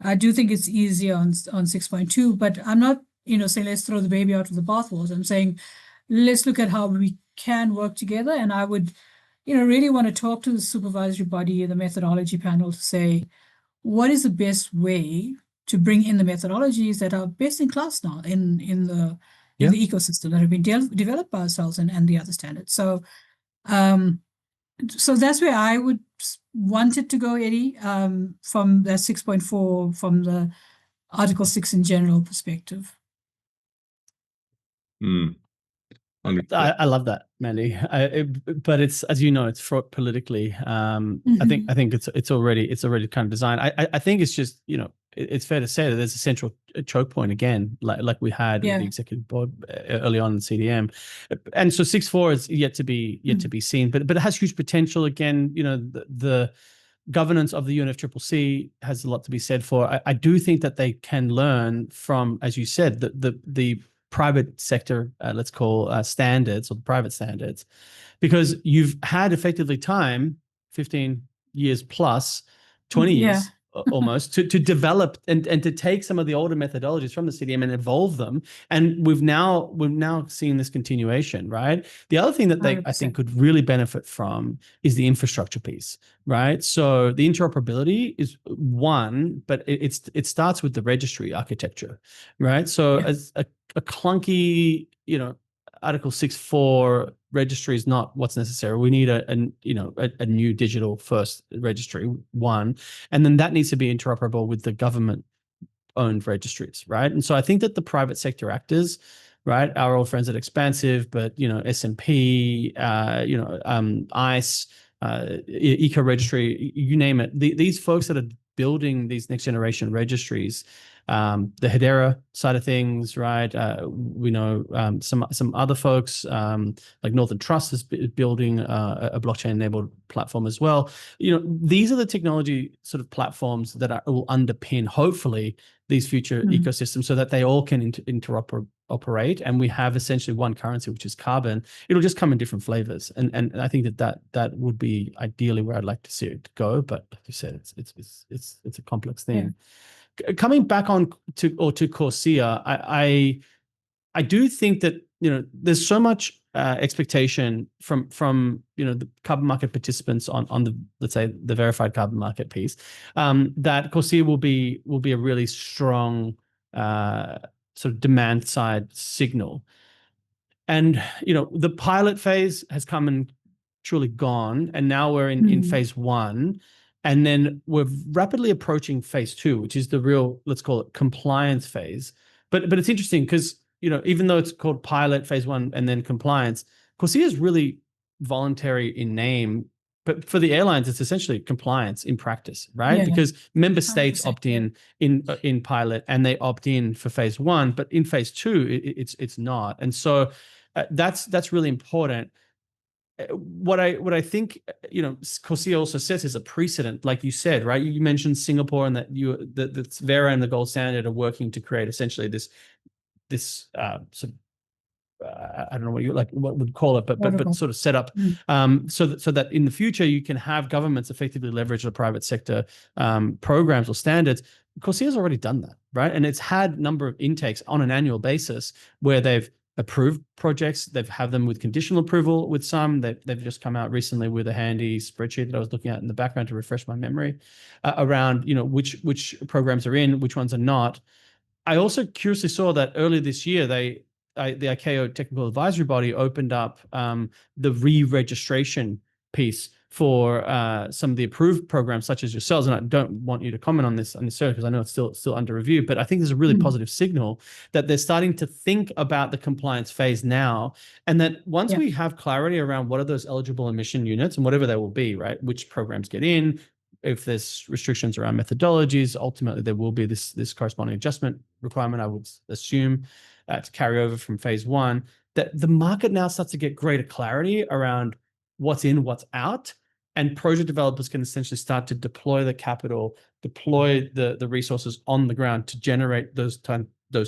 C: I do think it's easier on 6.2, but I'm not, saying let's throw the baby out with the bathwater. I'm saying let's look at how we can work together. And I would, really want to talk to the supervisory body, the methodology panel, to say, what is the best way to bring in the methodologies that are best in class now in the ecosystem that have been developed by ourselves and the other standards. So So that's where I would want it to go, Eddie, from the 6.4, from the Article 6 in general perspective.
B: Understood.
A: I love that, Mandy. But it's, as you know, it's fraught politically. I think it's already kind of designed. I think it's just, it's fair to say that there's a central choke point again, like we had with the executive board early on in CDM, and so 6.4 is yet to be seen. But it has huge potential. Again, the governance of the UNFCCC has a lot to be said for. I do think that they can learn from, as you said, the private sector, let's call standards, or the private standards, because you've had effectively time, 15 years plus, 20 years almost, to develop and to take some of the older methodologies from the CDM and evolve them. And we've now seen this continuation, right? The other thing that they, 100%, I think, could really benefit from is the infrastructure piece, right? So the interoperability is one, but it starts with the registry architecture, right? So as a clunky, Article 6.4 registry is not what's necessary. We need a new digital first registry, one, and then that needs to be interoperable with the government owned registries, right? And so I think that the private sector actors, right, our old friends at Expansive, but S&P, ICE, Eco Registry, you name it, these folks that are building these next generation registries, the Hedera side of things, right? We know some other folks like Northern Trust is building a blockchain-enabled platform as well. These are the technology sort of platforms that will underpin, hopefully, these future ecosystems, so that they all can interoperate, and we have essentially one currency, which is carbon. It'll just come in different flavors, and I think that would be ideally where I'd like to see it go. But like you said, it's a complex thing. Coming back on to Corsia, I do think that there's so much expectation from the carbon market participants on the, let's say, the verified carbon market piece, that Corsia will be a really strong sort of demand side signal. And the pilot phase has come and truly gone, and now we're in phase 1. And then we're rapidly approaching phase 2, which is the real, let's call it, compliance phase. But it's interesting because, even though it's called pilot, phase 1, and then compliance, Corsia is really voluntary in name. But for the airlines, it's essentially compliance in practice, right? Yeah. Because member states opt in pilot, and they opt in for phase 1. But in phase 2, it's not. And so that's really important. What I think, Corsia also sets as a precedent, like you said, right? You mentioned Singapore, and that that's Verra and the gold standard are working to create essentially this sort of, I don't know what would call it, but sort of set up, so that in the future you can have governments effectively leverage the private sector programs or standards. Corsia has already done that, right? And it's had a number of intakes on an annual basis where they've approved projects. They've had them with conditional approval with some. They've just come out recently with a handy spreadsheet that I was looking at in the background to refresh my memory around which programs are in, which ones are not. I also curiously saw that earlier this year the ICAO Technical Advisory Body opened up the re-registration piece for some of the approved programs, such as yourselves. And I don't want you to comment on this unnecessarily, because I know it's still under review. But I think there's a really positive signal that they're starting to think about the compliance phase now, and that once we have clarity around what are those eligible emission units and whatever they will be, right? Which programs get in, if there's restrictions around methodologies, ultimately there will be this corresponding adjustment requirement, I would assume, to carry over from phase 1. That the market now starts to get greater clarity around what's in, what's out, and project developers can essentially start to deploy the capital, deploy the resources on the ground to generate those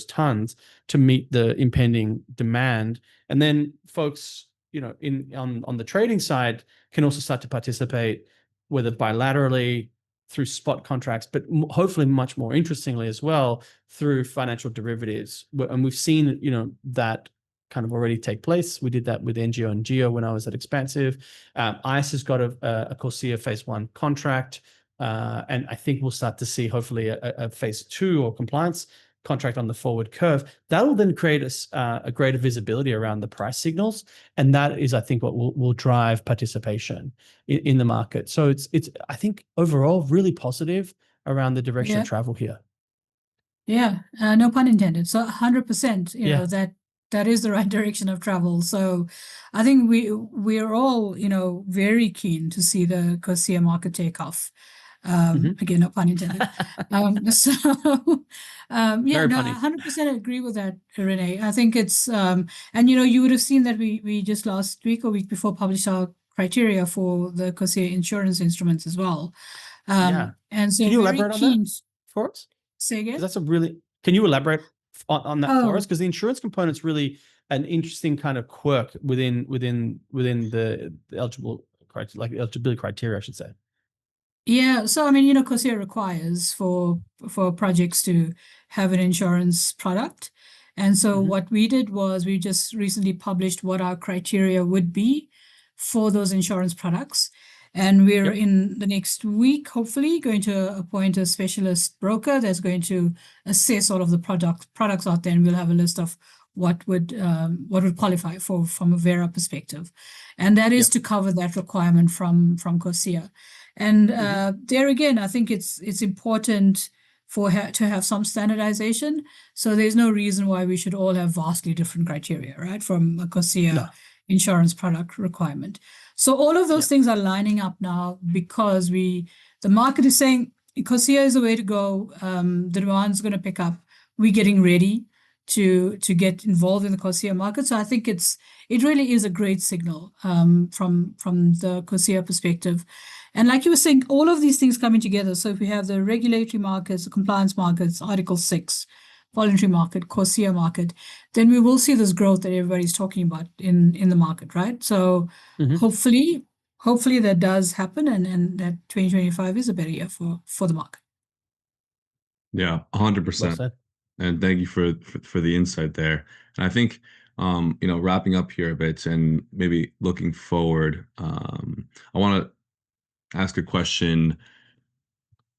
A: tons to meet the impending demand. And then folks, on the trading side, can also start to participate, whether bilaterally, through spot contracts, but hopefully much more interestingly as well, through financial derivatives. And we've seen, that kind of already take place. We did that with NGO and Geo when I was at Expansive. ICE has got a Corsia phase 1 contract. And I think we'll start to see hopefully a phase 2 or compliance contract on the forward curve, that will then create a greater visibility around the price signals, and that is, I think, what will drive participation in the market. So it's I think overall really positive around the direction of travel here.
C: Yeah, no pun intended. So 100%, you know,
A: Yeah.
C: that is the right direction of travel. So I think we're all, you know, very keen to see the COSIA market take off. Again, no pun intended. So yeah,
A: Very
C: no,
A: punny.
C: 100% agree with that, Renee. I think it's and you know, you would have seen that we just last week or week before published our criteria for the COSIA insurance instruments as well.
A: Yeah.
C: And so
A: Can you
C: very
A: elaborate on
C: keen.
A: that for us?
C: Say again?
A: That's a really, can you elaborate on that for
C: Oh.
A: us? Because the insurance component's really an interesting kind of quirk within the eligible criteria, like eligibility criteria, I should say.
C: Yeah, so I mean, you know, COSIA requires for projects to have an insurance product. And so what we did was we just recently published what our criteria would be for those insurance products. And we're in the next week, hopefully, going to appoint a specialist broker that's going to assess all of the products out there, and we'll have a list of what would qualify from a Verra perspective, and that is to cover that requirement from COSIA. And there again, I think it's important to have some standardization. So there's no reason why we should all have vastly different criteria, right, from a COSIA insurance product requirement. So all of those things are lining up now because the market is saying COSIA is the way to go. The demand's going to pick up. We're getting ready to get involved in the COSIA market. So I think it really is a great signal from the COSIA perspective. And like you were saying, all of these things coming together. So if we have the regulatory markets, the compliance markets, Article 6, voluntary market, COSIA market, then we will see this growth that everybody's talking about in the market, right? So hopefully that does happen, and that 2025 is a better year for the market.
B: Yeah, 100%.
A: Well said.
B: And thank you for the insight there. And I think you know, wrapping up here a bit and maybe looking forward, I want to ask a question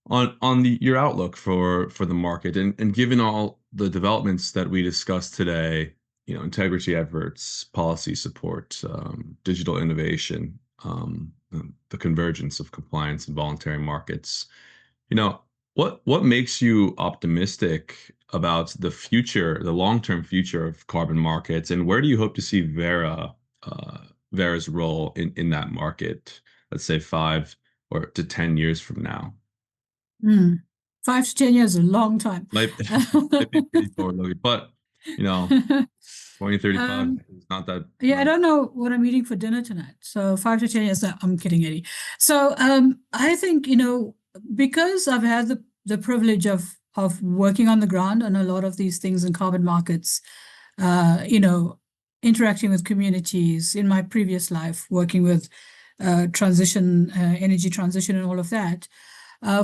B: on your outlook for the market, and given all the developments that we discussed today, you know, integrity efforts, policy support, digital innovation, the convergence of compliance and voluntary markets, you know, what makes you optimistic about the future, the long-term future of carbon markets, and where do you hope to see Verra's role in that market, let's say 5 to 10 years from now?
C: 5 to 10 years is a long time.
B: Might be pretty forward-looking, but you know, 2035 is not that.
C: Yeah, I don't know what I'm eating for dinner tonight. So 5 to 10 years. No, I'm kidding, Eddie. So I think, you know, because I've had the privilege of working on the ground on a lot of these things in carbon markets, you know, interacting with communities in my previous life, working with energy transition and all of that.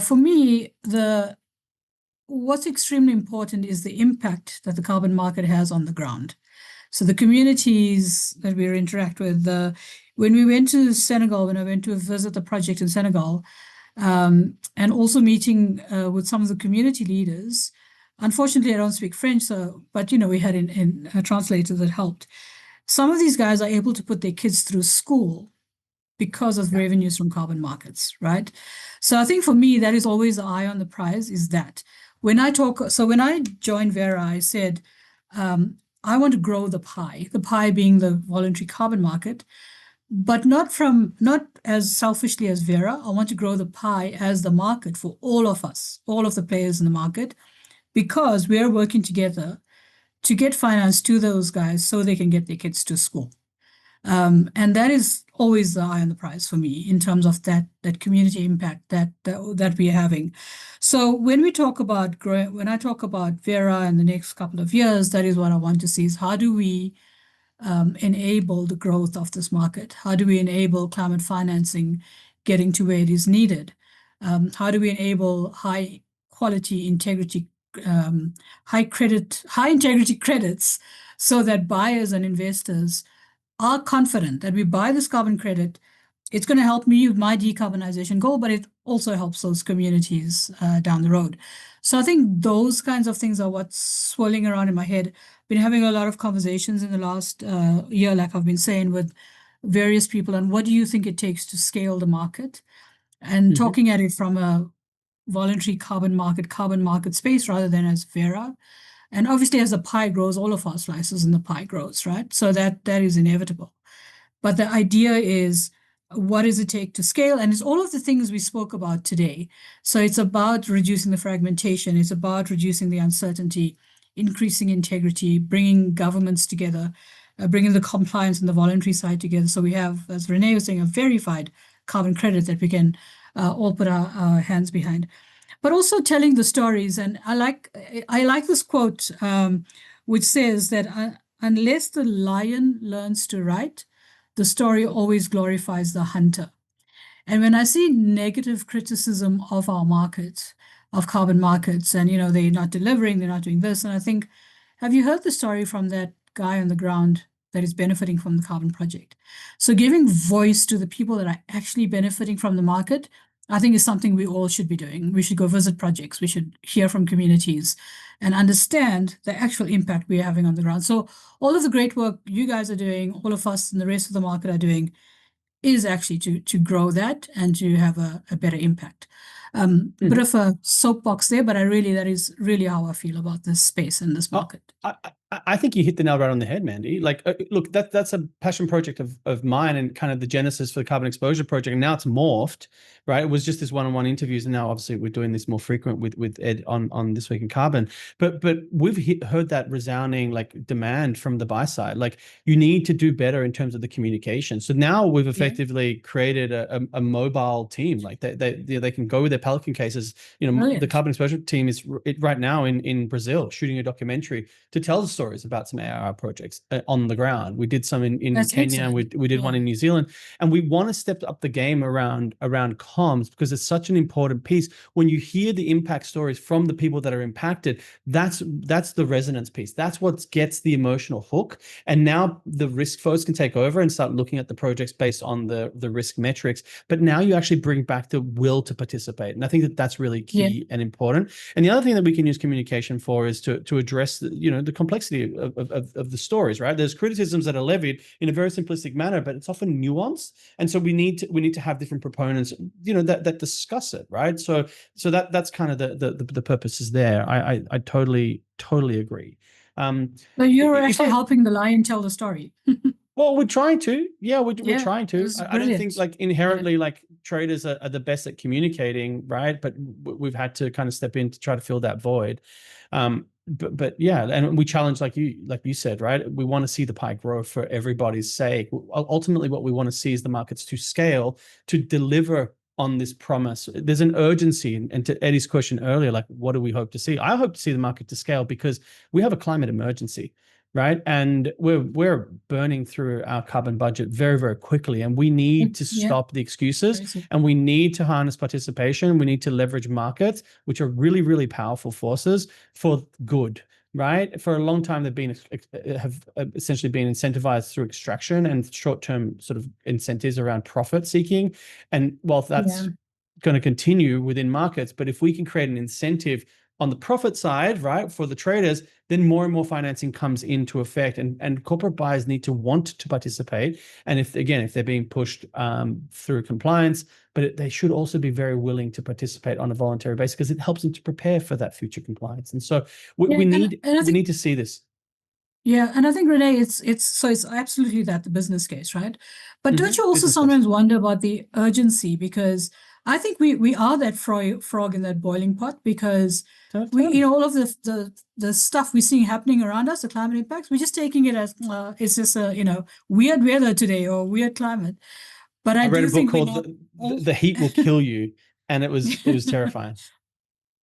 C: For me, what's extremely important is the impact that the carbon market has on the ground. So the communities that we interact with, when we went to Senegal, when I went to visit the project in Senegal, and also meeting with some of the community leaders. Unfortunately, I don't speak French, but you know, we had a translator that helped. Some of these guys are able to put their kids through school because of revenues from carbon markets, right? So I think for me, that is always the eye on the prize, is that when I joined Verra, I said, I want to grow the pie being the voluntary carbon market, but not as selfishly as Verra. I want to grow the pie as the market for all of us, all of the players in the market, because we're working together to get finance to those guys so they can get their kids to school. And that is always the eye on the prize for me in terms of that community impact that we're having. So when I talk about Verra in the next couple of years, that is what I want to see, is how do we enable the growth of this market? How do we enable climate financing getting to where it is needed? How do we enable high integrity credits so that buyers and investors are confident that we buy this carbon credit, it's going to help me with my decarbonization goal, but it also helps those communities down the road. So I think those kinds of things are what's swirling around in my head. Been having a lot of conversations in the last year, like I've been saying, with various people on what do you think it takes to scale the market, and talking at it from a voluntary carbon market space rather than as Verra. And obviously, as the pie grows, all of our slices in the pie grows, right? So that is inevitable. But the idea is, what does it take to scale? And it's all of the things we spoke about today. So it's about reducing the fragmentation. It's about reducing the uncertainty, increasing integrity, bringing governments together, bringing the compliance and the voluntary side together. So we have, as Renee was saying, a verified carbon credit that we can all put our hands behind. But also telling the stories. And I like this quote, which says that unless the lion learns to write, the story always glorifies the hunter. And when I see negative criticism of our market, of carbon markets, and they're not delivering, they're not doing this, and I think, have you heard the story from that guy on the ground that is benefiting from the carbon project? So giving voice to the people that are actually benefiting from the market, I think, is something we all should be doing. We should go visit projects. We should hear from communities and understand the actual impact we're having on the ground. So all of the great work you guys are doing, all of us and the rest of the market are doing, is actually to grow that and to have a better impact. Bit of a soapbox there, but that is really how I feel about this space and this market.
A: I think you hit the nail right on the head, Mandy. Like, look, that's a passion project of mine, and kind of the genesis for the carbon exposure project. And now it's morphed, right? It was just this one-on-one interviews, and now obviously we're doing this more frequent with Ed on This Week in Carbon. But we've heard that resounding like demand from the buy side. Like, you need to do better in terms of the communication. So now we've effectively created a mobile team. Like they can go with their Pelican cases.
C: Brilliant.
A: The carbon exposure team is right now in Brazil shooting a documentary to tell the stories about some ARR projects on the ground. We did some in Kenya, and we did one in New Zealand, and we want to step up the game around comms, because it's such an important piece. When you hear the impact stories from the people that are impacted, that's the resonance piece. That's what gets the emotional hook. And now the risk folks can take over and start looking at the projects based on the risk metrics. But now you actually bring back the will to participate, and I think that's really key and important. And the other thing that we can use communication for is to address the complexity of the stories, right? There's criticisms that are levied in a very simplistic manner, but it's often nuanced, and so we need to have different proponents, that discuss it, right? So that's kind of the purposes there. I totally agree.
C: So you're actually helping the lion tell the story.
A: Well, we're trying to. Yeah, we're trying to. I don't think like inherently like traders are the best at communicating, right? But we've had to kind of step in to try to fill that void. But yeah, and we challenge, like you said, right? We want to see the pie grow for everybody's sake. Ultimately, what we want to see is the markets to scale, to deliver on this promise. There's an urgency, and to Eddie's question earlier, like, what do we hope to see? I hope to see the market to scale, because we have a climate emergency, right? And we're burning through our carbon budget very, very quickly, and we need to stop the excuses, and we need to harness participation. We need to leverage markets, which are really, really powerful forces for good, right? For a long time, have essentially been incentivized through extraction and short-term sort of incentives around profit seeking. And while that's going to continue within markets, but if we can create an incentive on the profit side, right, for the traders, then more and more financing comes into effect, and corporate buyers need to want to participate. And if they're being pushed through compliance, but they should also be very willing to participate on a voluntary basis, because it helps them to prepare for that future compliance. And so we need to see this.
C: Yeah, and I think, Renee, it's absolutely that, the business case, right? But don't you also sometimes wonder about the urgency? Because I think we are that frog in that boiling pot, because we, all of the stuff we're seeing happening around us, the climate impacts, we're just taking it as it's just a weird weather today or weird climate. But I
A: read
C: do
A: a book
C: think
A: called The Heat Will Kill You, and it was terrifying.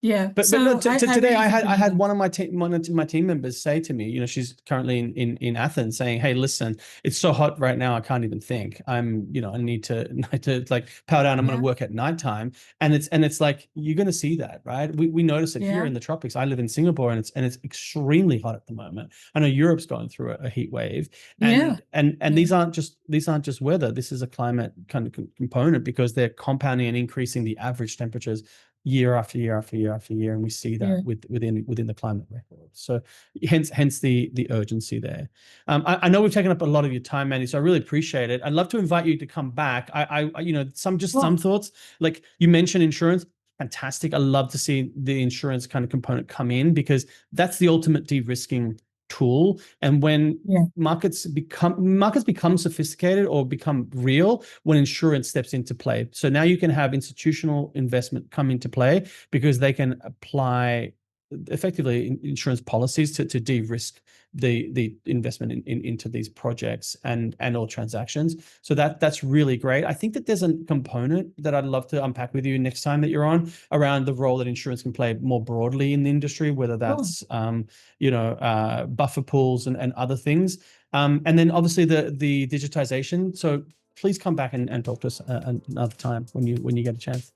C: Yeah,
A: but no, today I had one of my team members say to me, she's currently in Athens, saying, "Hey, listen, it's so hot right now, I can't even think. I need to like power down. I'm going to work at nighttime." And it's like, you're going to see that, right? We notice it here in the tropics. I live in Singapore, and it's extremely hot at the moment. I know Europe's going through a heat wave, and these aren't just weather. This is a climate kind of component, because they're compounding and increasing the average temperatures year after year after year after year, and we see that
C: Yeah.
A: within the climate record. So hence the urgency there. I know we've taken up a lot of your time, Mandy, so I really appreciate it. I'd love to invite you to come back. I some thoughts, like you mentioned insurance. Fantastic. I love to see the insurance kind of component come in, because that's the ultimate de-risking tool. And when markets become sophisticated or become real, when insurance steps into play. So now you can have institutional investment come into play, because they can apply effectively insurance policies to de-risk the investment into these projects and or transactions. So that's really great. I think that there's a component that I'd love to unpack with you next time that you're on, around the role that insurance can play more broadly in the industry, whether that's buffer pools and other things, and then obviously the digitization. So please come back and talk to us another time when you get a chance.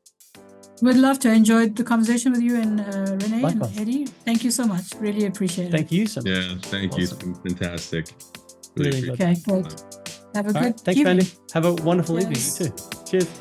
C: Would love to. Enjoy the conversation with you and Renee.
A: Likewise.
C: And Eddie. Thank you so much. Really appreciate it.
A: Thank you so much.
B: Yeah, thank you. It's been fantastic.
A: Really
B: appreciate
C: Okay, great. Have a good
A: Thanks,
C: evening.
A: Mandy. Have a wonderful
C: Yes.
A: evening. You too. Cheers.